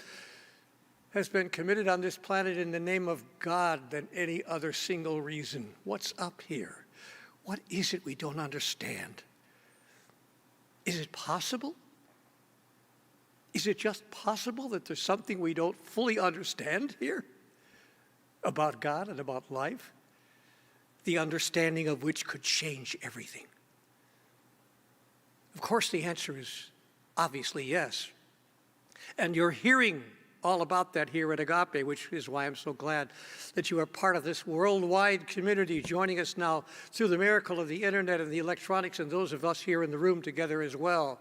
Speaker 8: has been committed on this planet in the name of God than any other single reason. What's up here? What is it we don't understand? Is it possible? Is it just possible that there's something we don't fully understand here about God and about life? The understanding of which could change everything. Of course, the answer is obviously yes. And you're hearing all about that here at Agape, which is why I'm so glad that you are part of this worldwide community, joining us now through the miracle of the internet and the electronics, and those of us here in the room together as well.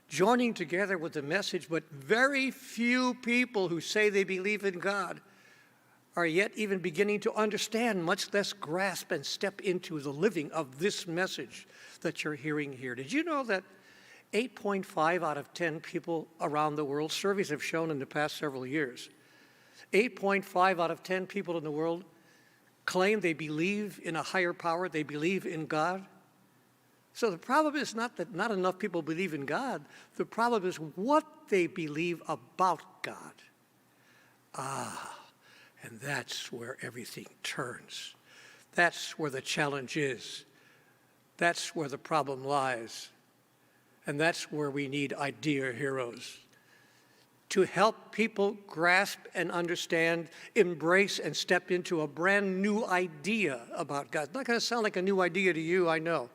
Speaker 8: Joining together with the message, but very few people who say they believe in God are yet even beginning to understand, much less grasp and step into the living of this message that you're hearing here. Did you know that 8.5 out of 10 people around the world, surveys have shown in the past several years, 8.5 out of 10 people in the world claim they believe in a higher power, they believe in God? So the problem is not that not enough people believe in God. The problem is what they believe about God. And that's where everything turns. That's where the challenge is. That's where the problem lies. And that's where we need idea heroes to help people grasp and understand, embrace, and step into a brand new idea about God. It's not going to sound like a new idea to you, I know.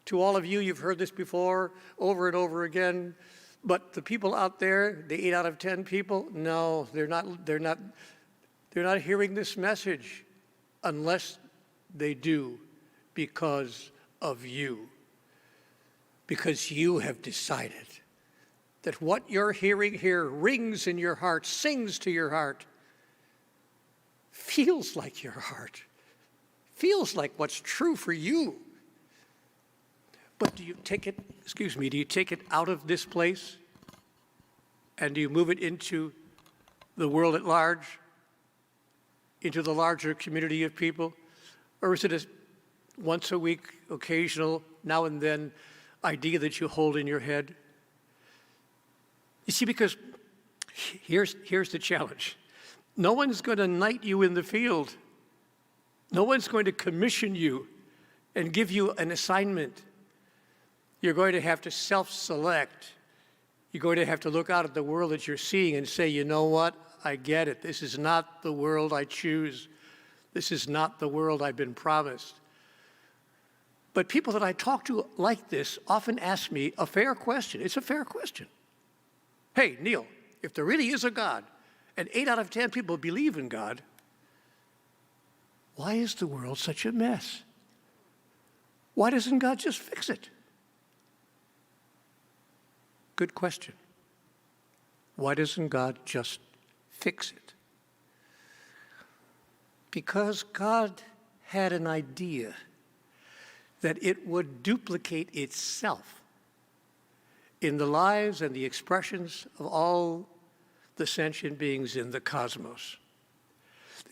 Speaker 8: To all of you, you've heard this before, over and over again. But the people out there, the 8 out of 10 people, no, they're not hearing this message unless they do because of you. Because you have decided that what you're hearing here rings in your heart, sings to your heart, feels like your heart, feels like what's true for you. But do you take it out of this place and do you move it into the world at large? Into the larger community of people? Or is it a once a week, occasional, now and then idea that you hold in your head? You see, because here's the challenge. No one's going to knight you in the field. No one's going to commission you and give you an assignment. You're going to have to self-select. You're going to have to look out at the world that you're seeing and say, you know what? I get it. This is not the world I choose. This is not the world I've been promised. But people that I talk to like this often ask me a fair question. It's a fair question. Hey, Neale, if there really is a God, and 8 out of 10 people believe in God, why is the world such a mess? Why doesn't God just fix it? Good question. Why doesn't God just fix it? Because God had an idea that it would duplicate itself in the lives and the expressions of all the sentient beings in the cosmos.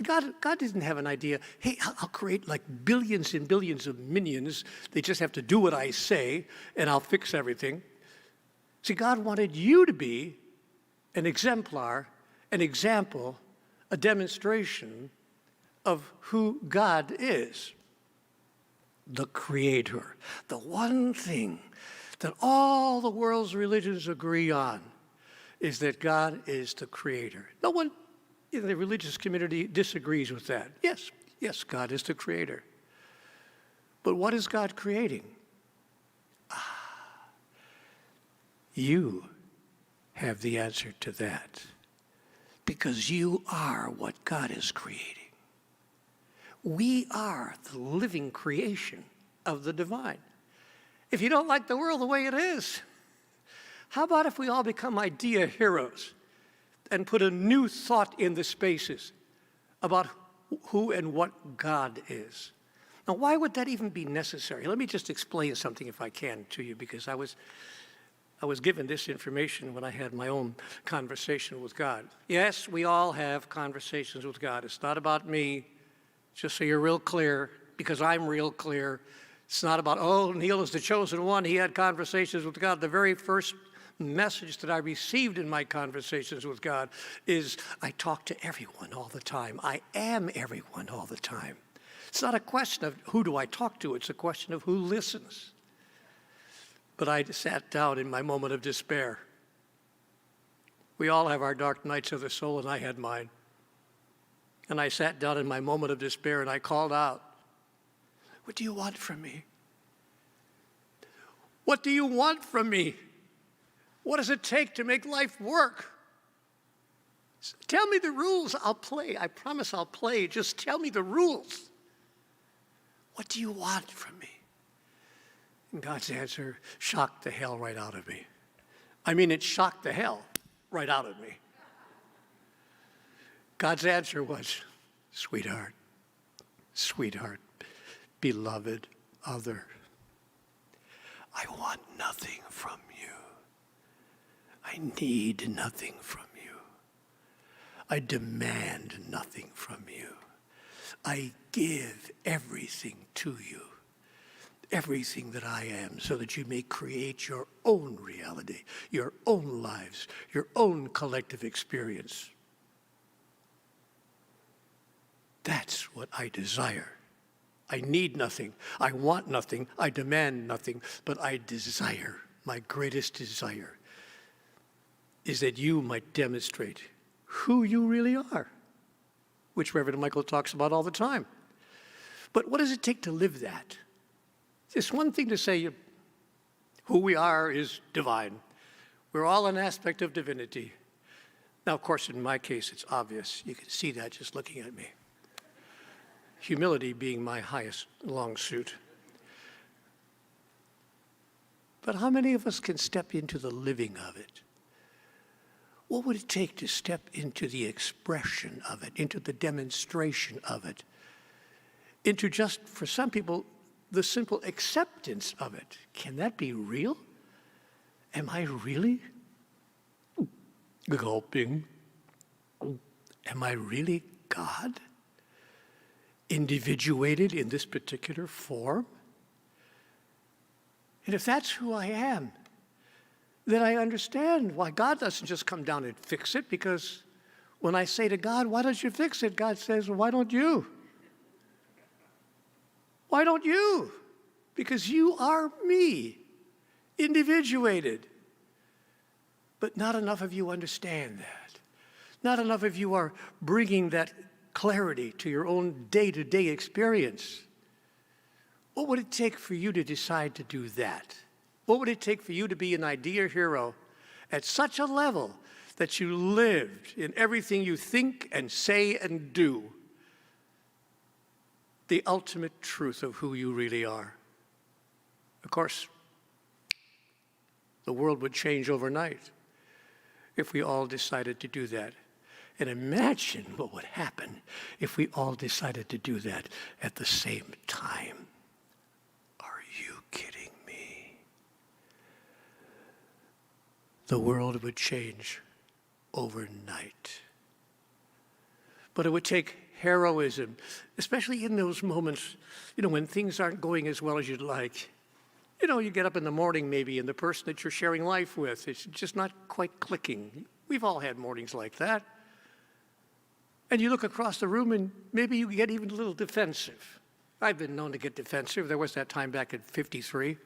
Speaker 8: God didn't have an idea, hey, I'll create like billions and billions of minions. They just have to do what I say, and I'll fix everything. See, God wanted you to be an exemplar, an example a demonstration of who God is, the Creator. The one thing that all the world's religions agree on is that God is the Creator. No one in the religious community disagrees with that. Yes, God is the Creator. But what is God creating? You have the answer to that, because you are what God is creating. We are the living creation of the divine. If you don't like the world the way it is, how about if we all become idea heroes and put a new thought in the spaces about who and what God is? Now, why would that even be necessary? Let me just explain something, if I can, to you, because I was given this information when I had my own conversation with God. Yes, we all have conversations with God. It's not about me, just so you're real clear, because I'm real clear. It's not about, oh, Neale is the chosen one. He had conversations with God. The very first message that I received in my conversations with God is, I talk to everyone all the time. I am everyone all the time. It's not a question of who do I talk to. It's a question of who listens. But I sat down in my moment of despair. We all have our dark nights of the soul, and I had mine. And I sat down in my moment of despair, and I called out, what do you want from me? What do you want from me? What does it take to make life work? Tell me the rules. I'll play. I promise I'll play. Just tell me the rules. What do you want from me? And God's answer shocked the hell right out of me. I mean, it shocked the hell right out of me. God's answer was, sweetheart, beloved other, I want nothing from you. I need nothing from you. I demand nothing from you. I give everything to you, everything that I am, so that you may create your own reality, your own lives, your own collective experience. That's what I desire. I need nothing. I want nothing. I demand nothing. But I desire, my greatest desire, is that you might demonstrate who you really are, which Reverend Michael talks about all the time. But what does it take to live that? It's one thing to say who we are is divine. We're all an aspect of divinity. Now, of course, in my case, it's obvious. You can see that just looking at me. Humility being my highest long suit. But how many of us can step into the living of it? What would it take to step into the expression of it, into the demonstration of it, into just, for some people, the simple acceptance of it? Can that be real? Am I really gulping? Am I really God? Individuated in this particular form? And if that's who I am, then I understand why God doesn't just come down and fix it, because when I say to God, why don't you fix it? God says, well, why don't you? Why don't you? Because you are me, individuated. But not enough of you understand that. Not enough of you are bringing that clarity to your own day-to-day experience. What would it take for you to decide to do that? What would it take for you to be an idea hero at such a level that you lived in everything you think and say and do the ultimate truth of who you really are? Of course, the world would change overnight if we all decided to do that. And imagine what would happen if we all decided to do that at the same time. Are you kidding me? The world would change overnight. But it would take heroism, especially in those moments, when things aren't going as well as you'd like. You get up in the morning maybe, and the person that you're sharing life with is just not quite clicking. We've all had mornings like that. And you look across the room and maybe you get even a little defensive. I've been known to get defensive. There was that time back at 53.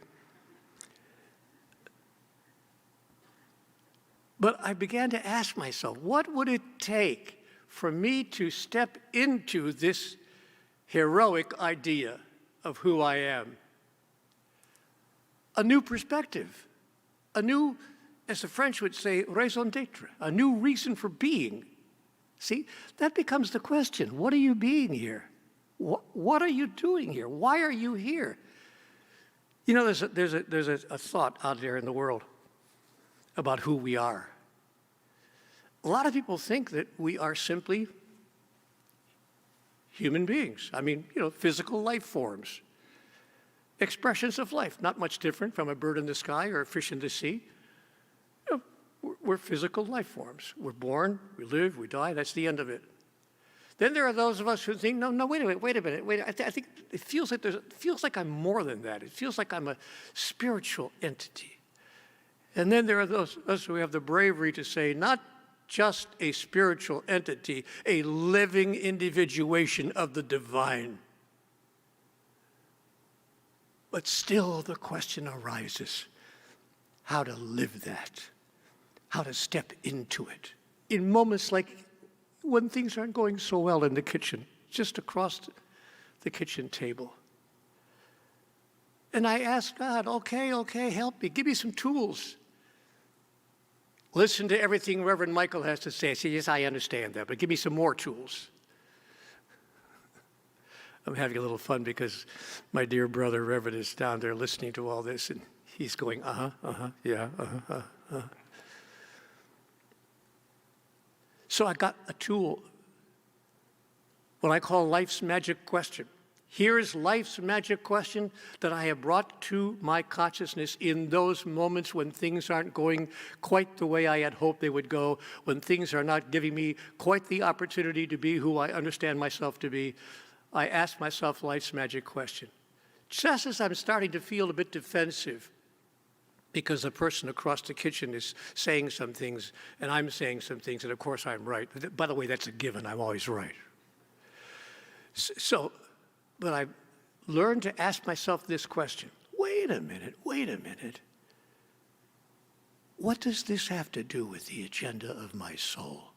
Speaker 8: But I began to ask myself, what would it take for me to step into this heroic idea of who I am? A new perspective, a new, as the French would say, raison d'être, a new reason for being. See, that becomes the question. What are you being here? What are you doing here? Why are you here? You know, there's a thought out there in the world about who we are. A lot of people think that we are simply human beings. I mean, you know, physical life forms, expressions of life, not much different from a bird in the sky or a fish in the sea. You know, we're physical life forms. We're born, we live, we die, that's the end of it. Then there are those of us who think, no, wait a minute. I think it feels like I'm more than that. It feels like I'm a spiritual entity. And then there are those of us who have the bravery to say, not just a spiritual entity, a living individuation of the divine. But still the question arises, how to live that, how to step into it. In moments like when things aren't going so well in the kitchen, just across the kitchen table. And I ask God, okay, help me, give me some tools. Listen to everything Reverend Michael has to say. I say, yes, I understand that, but give me some more tools. I'm having a little fun because my dear brother, Reverend, is down there listening to all this, and he's going, yeah. So I got a tool, what I call life's magic question. Here's life's magic question that I have brought to my consciousness in those moments when things aren't going quite the way I had hoped they would go, when things are not giving me quite the opportunity to be who I understand myself to be. I ask myself life's magic question. Just as I'm starting to feel a bit defensive because the person across the kitchen is saying some things and I'm saying some things, and of course I'm right. By the way, that's a given. I'm always right. But I learned to ask myself this question. Wait a minute. What does this have to do with the agenda of my soul?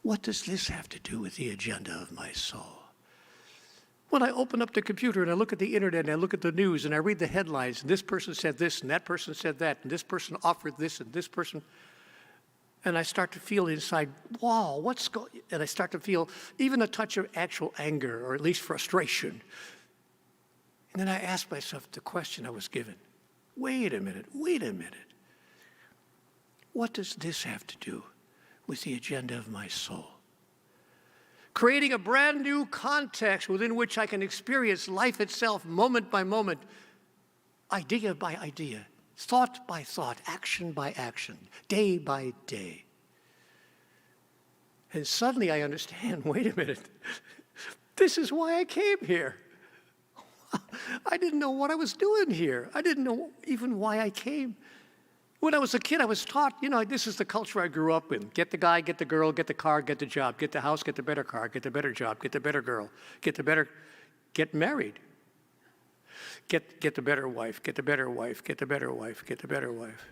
Speaker 8: What does this have to do with the agenda of my soul? When I open up the computer and I look at the internet and I look at the news and I read the headlines, and this person said this and that person said that, and this person offered this and this person, and I start to feel inside, wow, and I start to feel even a touch of actual anger, or at least frustration. And then I ask myself the question I was given. Wait a minute. What does this have to do with the agenda of my soul? Creating a brand new context within which I can experience life itself moment by moment, idea by idea, thought by thought, action by action, day by day. And suddenly I understand, wait a minute, this is why I came here. I didn't know what I was doing here. I didn't know even why I came. When I was a kid, I was taught, this is the culture I grew up in. Get the guy, get the girl, get the car, get the job, get the house, get the better car, get the better job, get the better girl, get married. Get the better wife, get the better wife, get the better wife, get the better wife.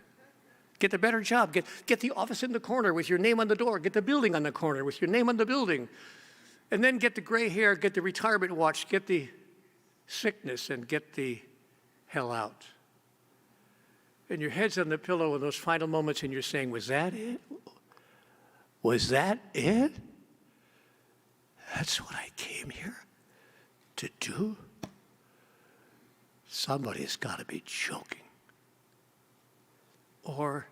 Speaker 8: Get the better job, get the office in the corner with your name on the door, get the building on the corner with your name on the building. And then get the gray hair, get the retirement watch, get the sickness, and get the hell out. And your head's on the pillow in those final moments and you're saying, was that it? Was that it? That's what I came here to do? Somebody's got to be joking. Or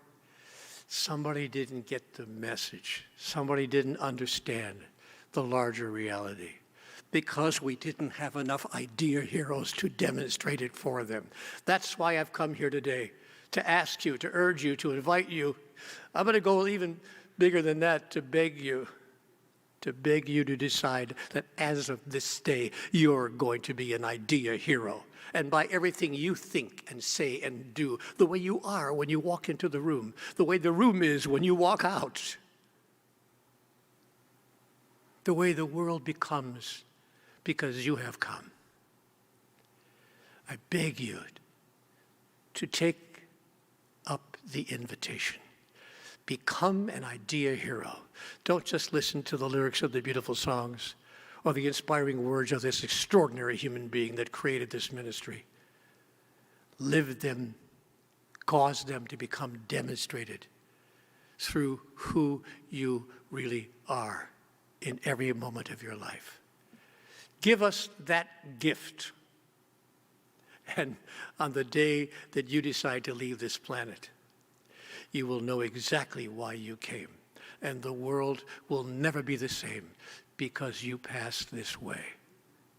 Speaker 8: somebody didn't get the message. Somebody didn't understand the larger reality because we didn't have enough idea heroes to demonstrate it for them. That's why I've come here today, to ask you, to urge you, to invite you. I'm going to go even bigger than that, to beg you to beg you to decide that as of this day, you're going to be an idea hero. And by everything you think and say and do, the way you are when you walk into the room, the way the room is when you walk out, the way the world becomes because you have come. I beg you to take up the invitation. Become an idea hero. Don't just listen to the lyrics of the beautiful songs or the inspiring words of this extraordinary human being that created this ministry. Live them, cause them to become demonstrated through who you really are in every moment of your life. Give us that gift. And on the day that you decide to leave this planet, you will know exactly why you came. And the world will never be the same because you passed this way.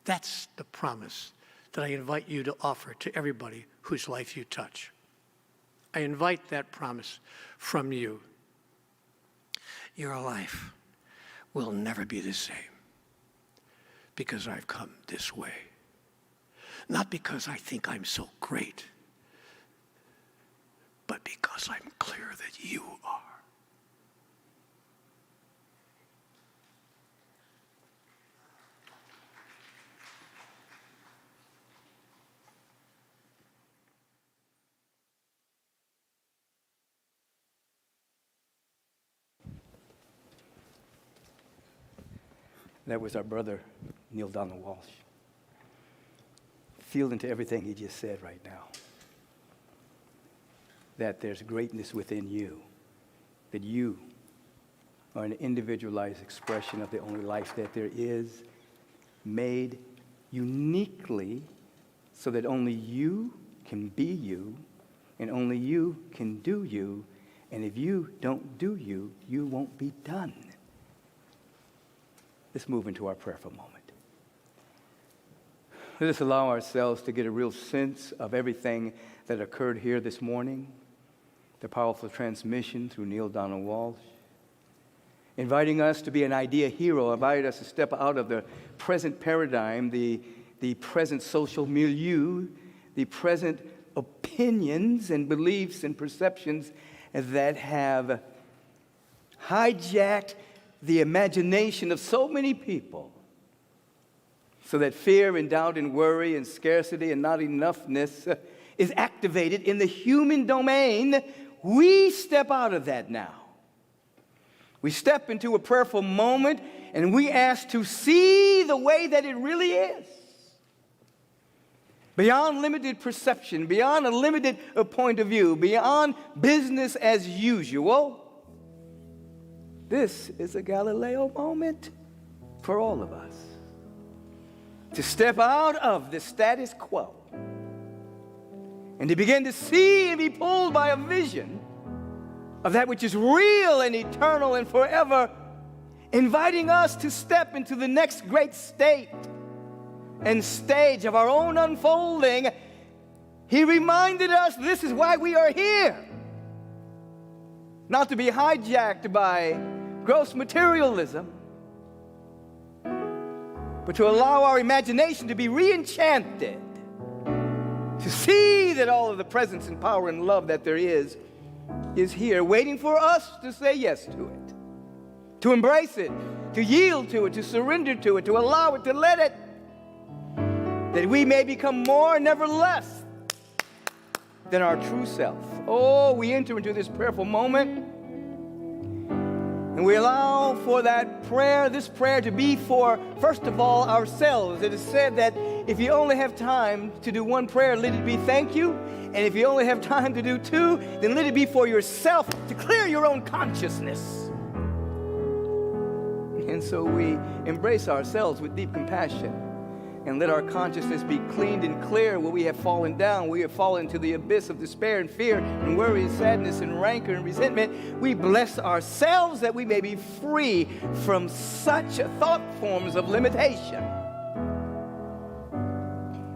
Speaker 8: That's the promise that I invite you to offer to everybody whose life you touch. I invite that promise from you. Your life will never be the same because I've come this way. Not because I think I'm so great, but because I'm clear that you are.
Speaker 3: That was our brother, Neale Donald Walsch. Feel into everything he just said right now. That there's greatness within you. That you are an individualized expression of the only life that there is, made uniquely so that only you can be you, and only you can do you, and if you don't do you, you won't be done. Let's move into our prayerful moment. Let us allow ourselves to get a real sense of everything that occurred here this morning, the powerful transmission through Neale Donald Walsch, inviting us to be an idea hero, inviting us to step out of the present paradigm, the present social milieu, the present opinions and beliefs and perceptions that have hijacked the imagination of so many people, so that fear and doubt and worry and scarcity and not enoughness is activated in the human domain. We step out of that now. We step into a prayerful moment and we ask to see the way that it really is. Beyond limited perception, beyond a limited point of view, beyond business as usual. This is a Galileo moment for all of us. To step out of the status quo and to begin to see and be pulled by a vision of that which is real and eternal and forever, inviting us to step into the next great state and stage of our own unfolding. He reminded us this is why we are here. Not to be hijacked by gross materialism, but to allow our imagination to be re-enchanted, to see that all of the presence and power and love that there is here, waiting for us to say yes to it, to embrace it, to yield to it, to surrender to it, to allow it, to let it, that we may become more, never less, than our true self. Oh, we enter into this prayerful moment, and we allow for that prayer, this prayer to be for, first of all, ourselves. It is said that if you only have time to do one prayer, let it be thank you. And if you only have time to do two, then let it be for yourself to clear your own consciousness. And so we embrace ourselves with deep compassion and let our consciousness be cleaned and clear where we have fallen down. We have fallen into the abyss of despair and fear and worry and sadness and rancor and resentment. We bless ourselves that we may be free from such thought forms of limitation.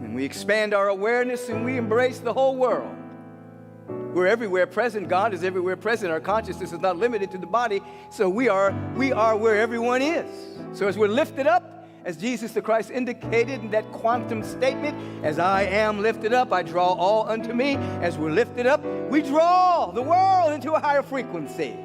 Speaker 3: And we expand our awareness and we embrace the whole world. We're everywhere present. God is everywhere present. Our consciousness is not limited to the body, so we are where everyone is. So as we're lifted up, as Jesus the Christ indicated in that quantum statement, as I am lifted up, I draw all unto me. As we're lifted up, we draw the world into a higher frequency.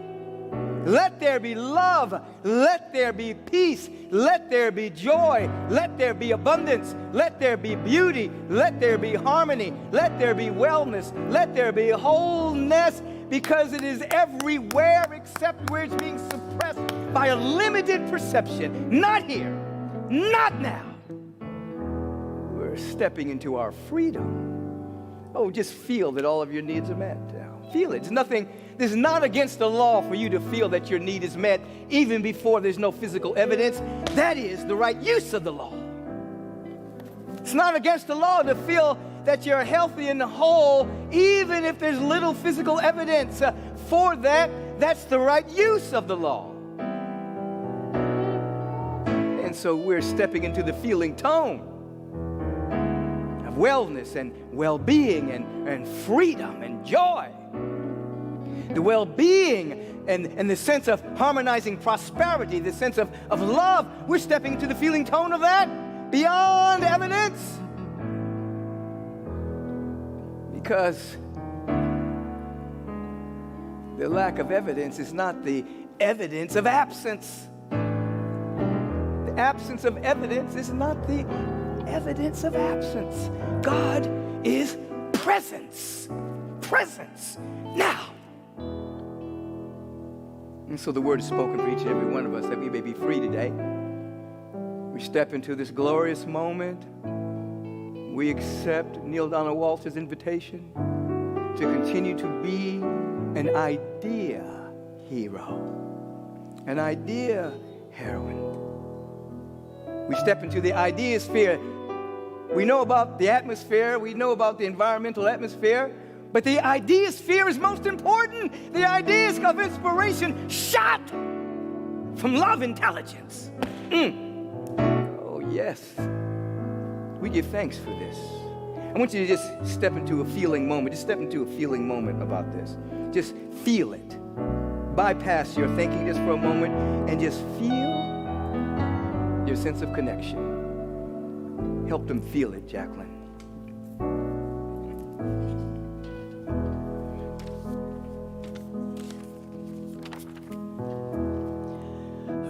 Speaker 3: Let there be love. Let there be peace. Let there be joy. Let there be abundance. Let there be beauty. Let there be harmony. Let there be wellness. Let there be wholeness, because it is everywhere except where it's being suppressed by a limited perception. Not here. Not now. We're stepping into our freedom. Oh, just feel that all of your needs are met now. Feel it. This is not against the law for you to feel that your need is met even before there's no physical evidence. That is the right use of the law. It's not against the law to feel that you're healthy and whole even if there's little physical evidence for that. That's the right use of the law. And so we're stepping into the feeling tone of wellness and well-being and freedom and joy. The well-being and the sense of harmonizing prosperity, the sense of love, we're stepping into the feeling tone of that beyond evidence. Because the lack of evidence is not the evidence of absence. The absence of evidence is not the evidence of absence. God is presence. Presence. Now. And so the word is spoken for each and every one of us that we may be free today. We step into this glorious moment. We accept Neale Donald Walsch's invitation to continue to be an idea hero, an idea heroine. We step into the idea sphere. We know about the atmosphere. We know about the environmental atmosphere. But the idea sphere is most important. The ideas of inspiration shot from love intelligence. Oh, yes. We give thanks for this. I want you to just step into a feeling moment. Just step into a feeling moment about this. Just feel it. Bypass your thinking just for a moment and just feel your sense of connection. Help them feel it, Jacqueline.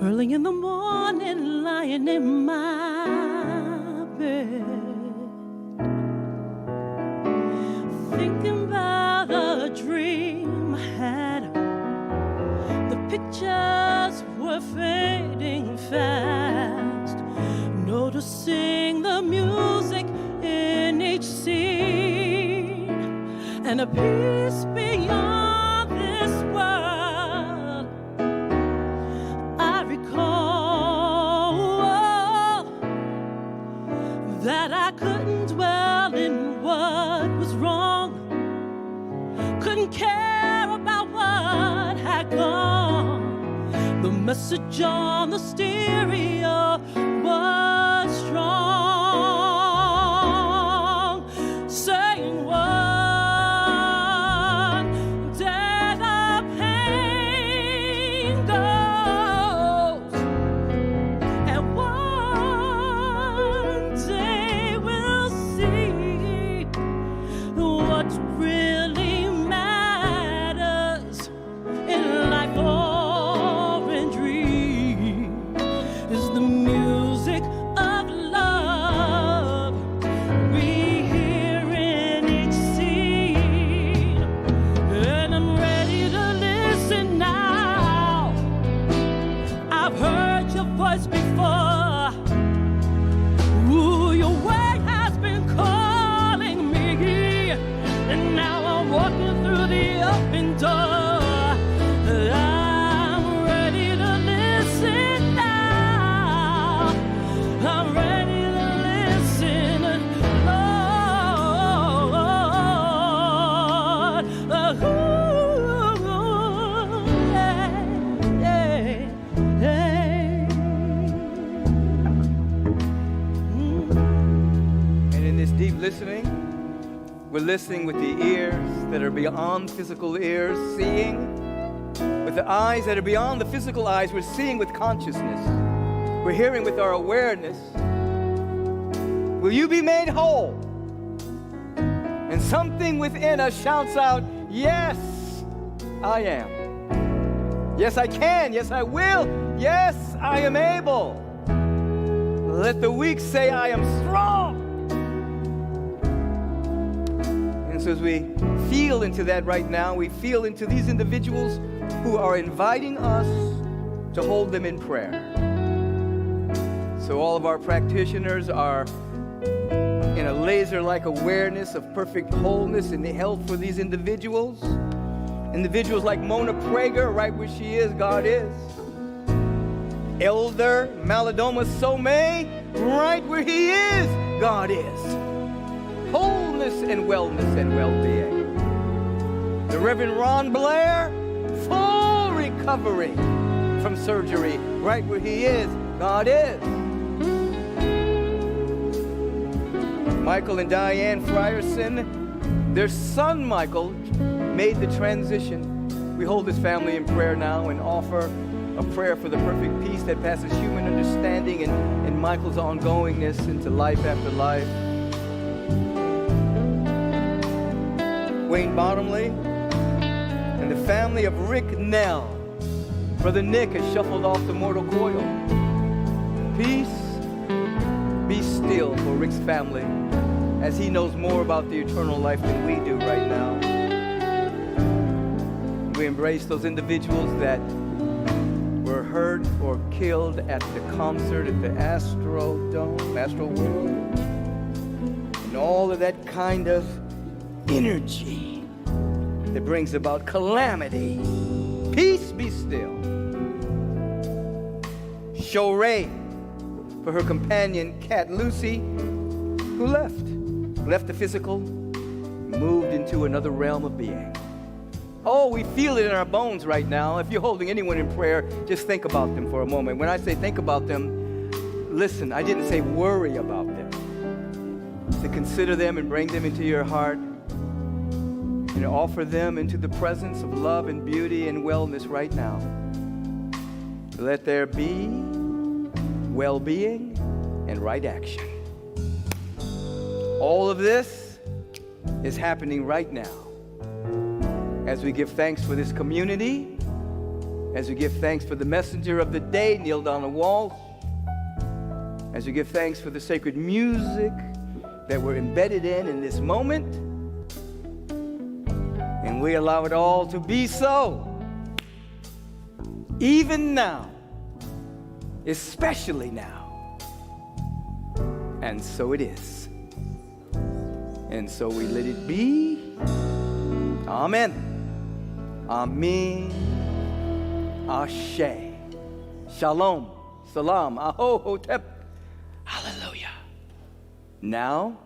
Speaker 6: Early in the morning, lying in my bed, thinking about a dream I had. The pictures were fading fast, noticing the music in each scene, and a peace beyond this world. That I couldn't dwell in what was wrong, couldn't care about what had gone. The message on the stereo was strong, saying one day the pain goes, and one day we'll see what really matters in life or in dream is the music of love we hear in each scene. And I'm ready to listen now. I've heard your voice before. Ooh, your way has been calling me, and now I'm walking through the open door. I'm ready to listen now. I'm ready to listen, Lord.
Speaker 3: And in this deep listening, we're listening with the ears that are beyond physical ears, seeing with the eyes that are beyond the physical eyes. We're seeing with consciousness. We're hearing with our awareness. Will you be made whole? And something within us shouts out, yes, I am. Yes, I can. Yes, I will. Yes, I am able. Let the weak say, I am strong. And so as we feel into that right now, we feel into these individuals who are inviting us to hold them in prayer. So all of our practitioners are in a laser-like awareness of perfect wholeness and health for these individuals. Individuals like Mona Prager, right where she is, God is. Elder Malidoma Some, right where he is, God is. Wholeness and wellness and well-being. The Reverend Ron Blair, full recovery from surgery, right where he is, God is. Michael and Diane Frierson, their son Michael made the transition. We hold this family in prayer now and offer a prayer for the perfect peace that passes human understanding and Michael's ongoingness into life after life. Wayne Bottomley and the family of Rick Nell. Brother Nick has shuffled off the mortal coil. Peace, be still for Rick's family as he knows more about the eternal life than we do right now. We embrace those individuals that were hurt or killed at the concert at the Astro World, and all of that kind of energy that brings about calamity. Peace be still. Shoray for her companion, Cat Lucy, who left the physical, moved into another realm of being. Oh, we feel it in our bones right now. If you're holding anyone in prayer, just think about them for a moment. When I say think about them, listen, I didn't say worry about them. To consider them and bring them into your heart and offer them into the presence of love and beauty and wellness right now. Let there be well-being and right action. All of this is happening right now. As we give thanks for this community, as we give thanks for the messenger of the day, Neale Donald Walsch, as we give thanks for the sacred music that we're embedded in this moment, and we allow it all to be so, even now, especially now, and so it is. And so we let it be. Amen. Amen. Ashe. Shalom. Salam. Aho Hotep. Hallelujah. Now,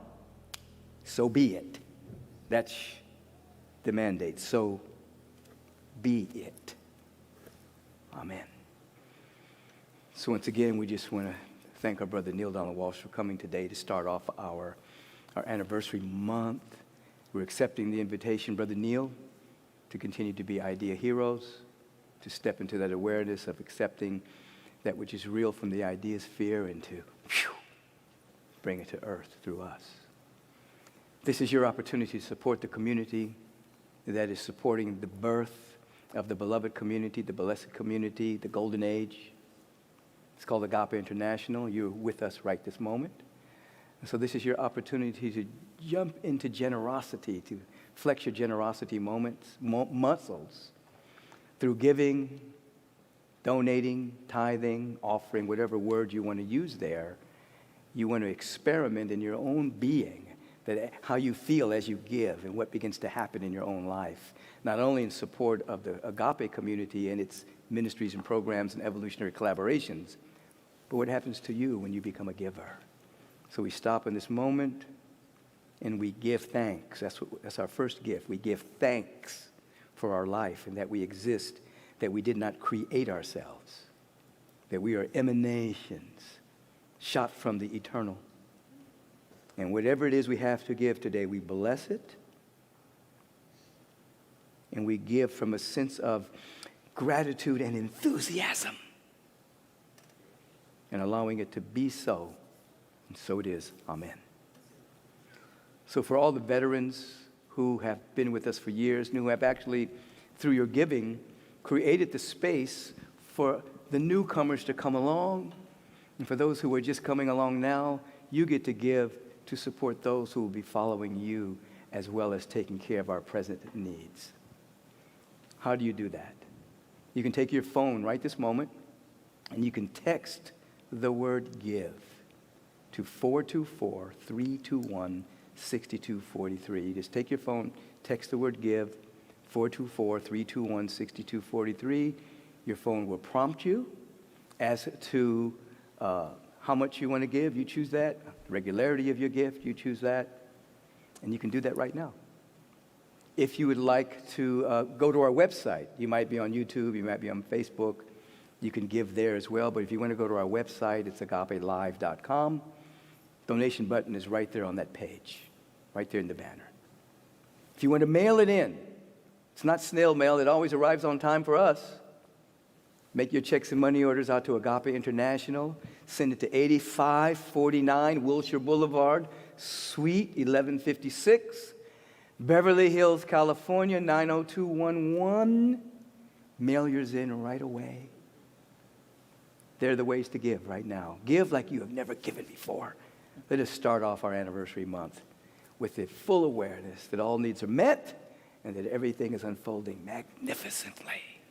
Speaker 3: so be it. That's the mandate. So be it. Amen. So once again, we just want to thank our brother Neale Donald Walsch for coming today to start off our anniversary month. We're accepting the invitation, Brother Neale, to continue to be idea heroes, to step into that awareness of accepting that which is real from the idea sphere and to bring it to earth through us. This is your opportunity to support the community that is supporting the birth of the beloved community, the blessed community, the golden age. It's called Agape International. You're with us right this moment. And so this is your opportunity to jump into generosity, to flex your generosity muscles through giving, donating, tithing, offering, whatever word you want to use there. You want to experiment in your own being, that how you feel as you give and what begins to happen in your own life, not only in support of the Agape community and its ministries and programs and evolutionary collaborations, but what happens to you when you become a giver. So we stop in this moment and we give thanks. That's our first gift. We give thanks for our life and that we exist, that we did not create ourselves, that we are emanations shot from the eternal. And whatever it is we have to give today, we bless it and we give from a sense of gratitude and enthusiasm. and allowing it to be so. And so it is. Amen. So for all the veterans who have been with us for years and who have actually, through your giving, created the space for the newcomers to come along, and for those who are just coming along now, you get to give to support those who will be following you, as well as taking care of our present needs. How do you do that? You can take your phone right this moment, and you can text the word give to 424-321-6243. You just take your phone, text the word give, 424-321-6243. Your phone will prompt you as to how much you want to give. You choose that. Regularity of your gift, you choose that. And you can do that right now. If you would like to go to our website, you might be on YouTube, you might be on Facebook, you can give there as well. But if you want to go to our website, it's agapelive.com. Donation button is right there on that page, right there in the banner. If you want to mail it in, it's not snail mail, it always arrives on time for us. Make your checks and money orders out to Agape International. Send it to 8549 Wilshire Boulevard, Suite 1156, Beverly Hills, California, 90211. Mail yours in right away. They're the ways to give right now. Give like you have never given before. Let us start off our anniversary month with the full awareness that all needs are met and that everything is unfolding magnificently.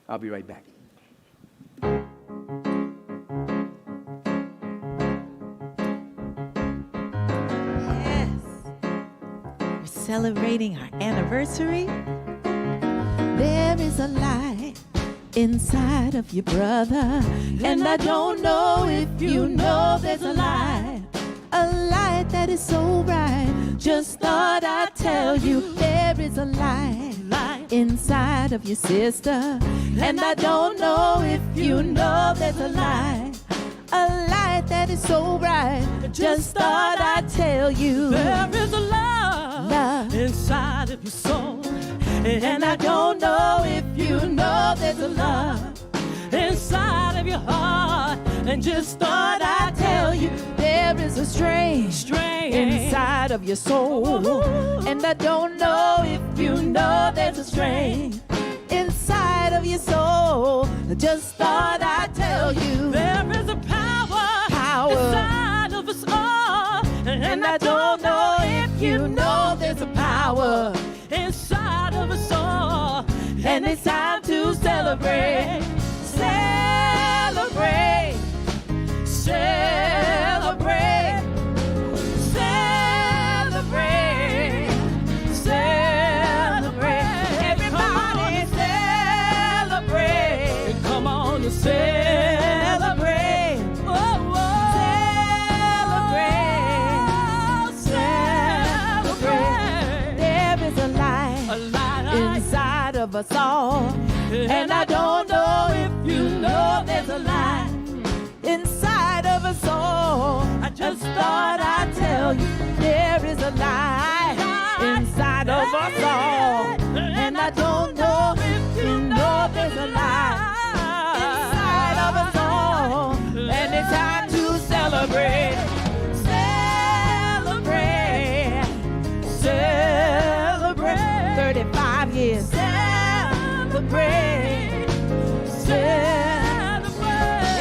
Speaker 3: I'll be right back.
Speaker 1: Yes. We're celebrating our anniversary. There is a light inside of you, brother. And I don't know if you know there's a light that is so bright. Just thought I'd tell you there is a light inside of your sister. And I don't know if you know there's a light that is so bright. Just thought I'd tell you
Speaker 6: There is a love inside of your soul.
Speaker 1: And I don't know if you know there's a love
Speaker 6: inside of your heart.
Speaker 1: and just thought I'd tell you there is a strange inside of your soul. And I don't know if you know there's a strain inside of your soul. I just thought I'd tell you
Speaker 6: There is a power inside of us all.
Speaker 1: and I don't know if you know there's a power
Speaker 6: inside of us all.
Speaker 1: and it's time to celebrate, celebrate, celebrate, celebrate, celebrate. Everybody celebrate.
Speaker 6: Come on and celebrate.
Speaker 1: Oh, celebrate, celebrate. There is a light inside of us all. And I don't know if you know there's a light inside of us all. I just thought I'd tell you there is a light inside of us all. And I don't know if you know there's a light inside of us all. And it's time to celebrate, celebrate, celebrate. 35 years. Celebrate, celebrate.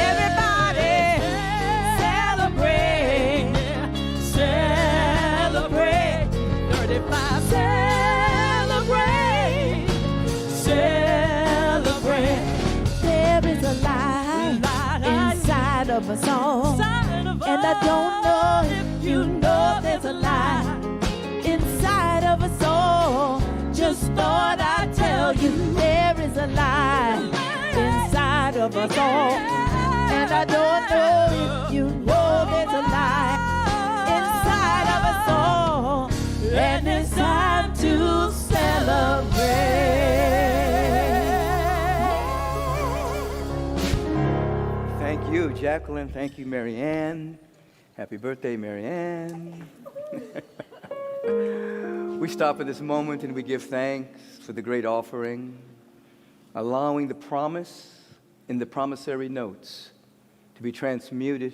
Speaker 1: Everybody celebrate, celebrate. 35. Celebrate, celebrate. There is a light inside of us all. And I don't know if you know there's a light inside of us all. Just thought I'd tell you there is a light inside of us all. And I don't know if you know there's a light inside of us all. And it's time to celebrate.
Speaker 3: Thank you, Jacqueline. Thank you, Mary Ann. Happy birthday, Mary Ann. We stop at this moment and we give thanks for the great offering, allowing the promise in the promissory notes to be transmuted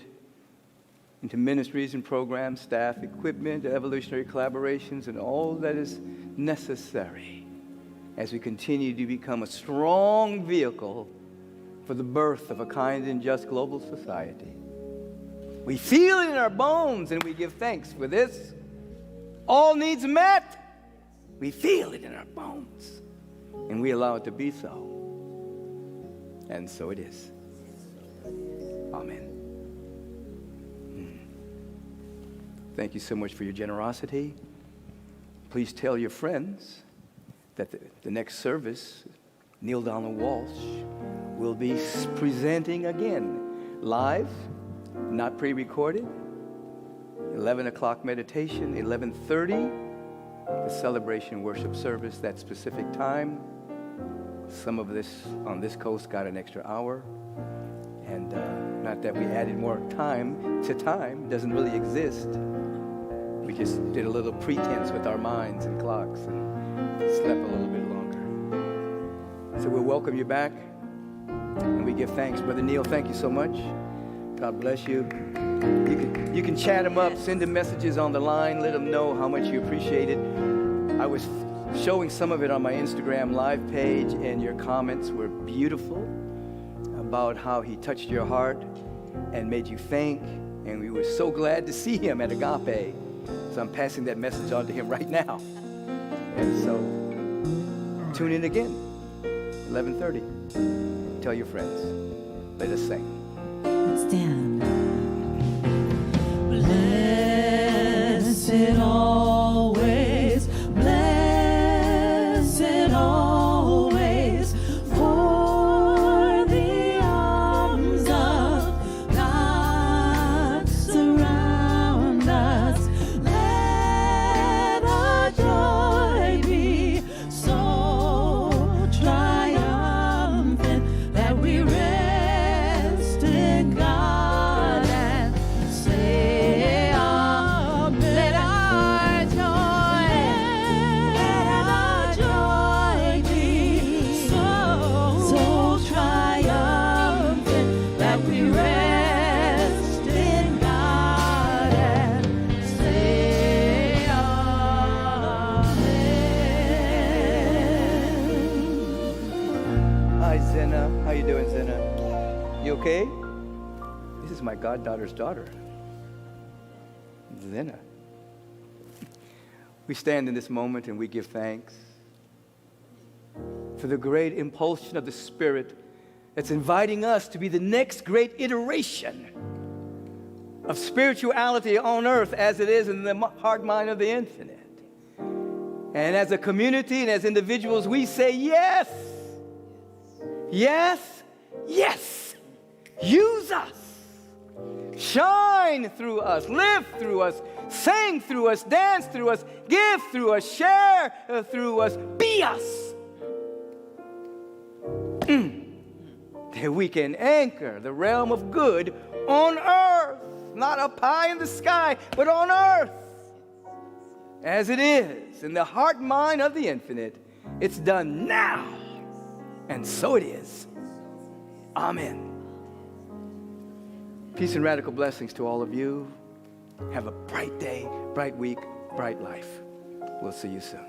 Speaker 3: into ministries and programs, staff, equipment, evolutionary collaborations, and all that is necessary as we continue to become a strong vehicle for the birth of a kind and just global society. We feel it in our bones, and we give thanks for this. All needs met. We feel it in our bones, and we allow it to be so. And so it is. Amen. Thank you so much for your generosity. Please tell your friends that the next service, Neale Donald Walsch will be presenting again, live, not pre-recorded. 11 o'clock meditation, 11:30, the celebration worship service, that specific time. Some of this on this coast got an extra hour. And not that we added more time to time, doesn't really exist. We just did a little pretense with our minds and clocks and slept a little bit longer. So we'll welcome you back, and we give thanks. Brother Neale, thank you so much. God bless you. You can chat him up, send him messages on the line, let him know how much you appreciate it. I was showing some of it on my Instagram live page, and your comments were beautiful about how he touched your heart and made you think, and we were so glad to see him at Agape. So I'm passing that message on to him right now. And so tune in again, 11:30. Tell your friends. Let us sing.
Speaker 1: Let's stand.
Speaker 6: Blessed always, blessed always, for the arms of God surround us. Let our joy be so triumphant that we rest in God and say, Amen. Let our joy be so triumphant that we rest in God and say, Amen.
Speaker 3: Hi, Zena. How you doing, Zena? You okay? This is my goddaughter's daughter, Zena. We stand in this moment and we give thanks for the great impulsion of the Spirit that's inviting us to be the next great iteration of spirituality on earth as it is in the heart mind of the infinite. And as a community and as individuals, we say yes, yes, yes. Use us. Shine through us, live through us, sing through us, dance through us, give through us, share through us, be us. That we can anchor the realm of good on earth, not up high in the sky, but on earth. As it is in the heart mind of the infinite, it's done now, and so it is. Amen. Peace and radical blessings to all of you. Have a bright day, bright week, bright life. We'll see you soon.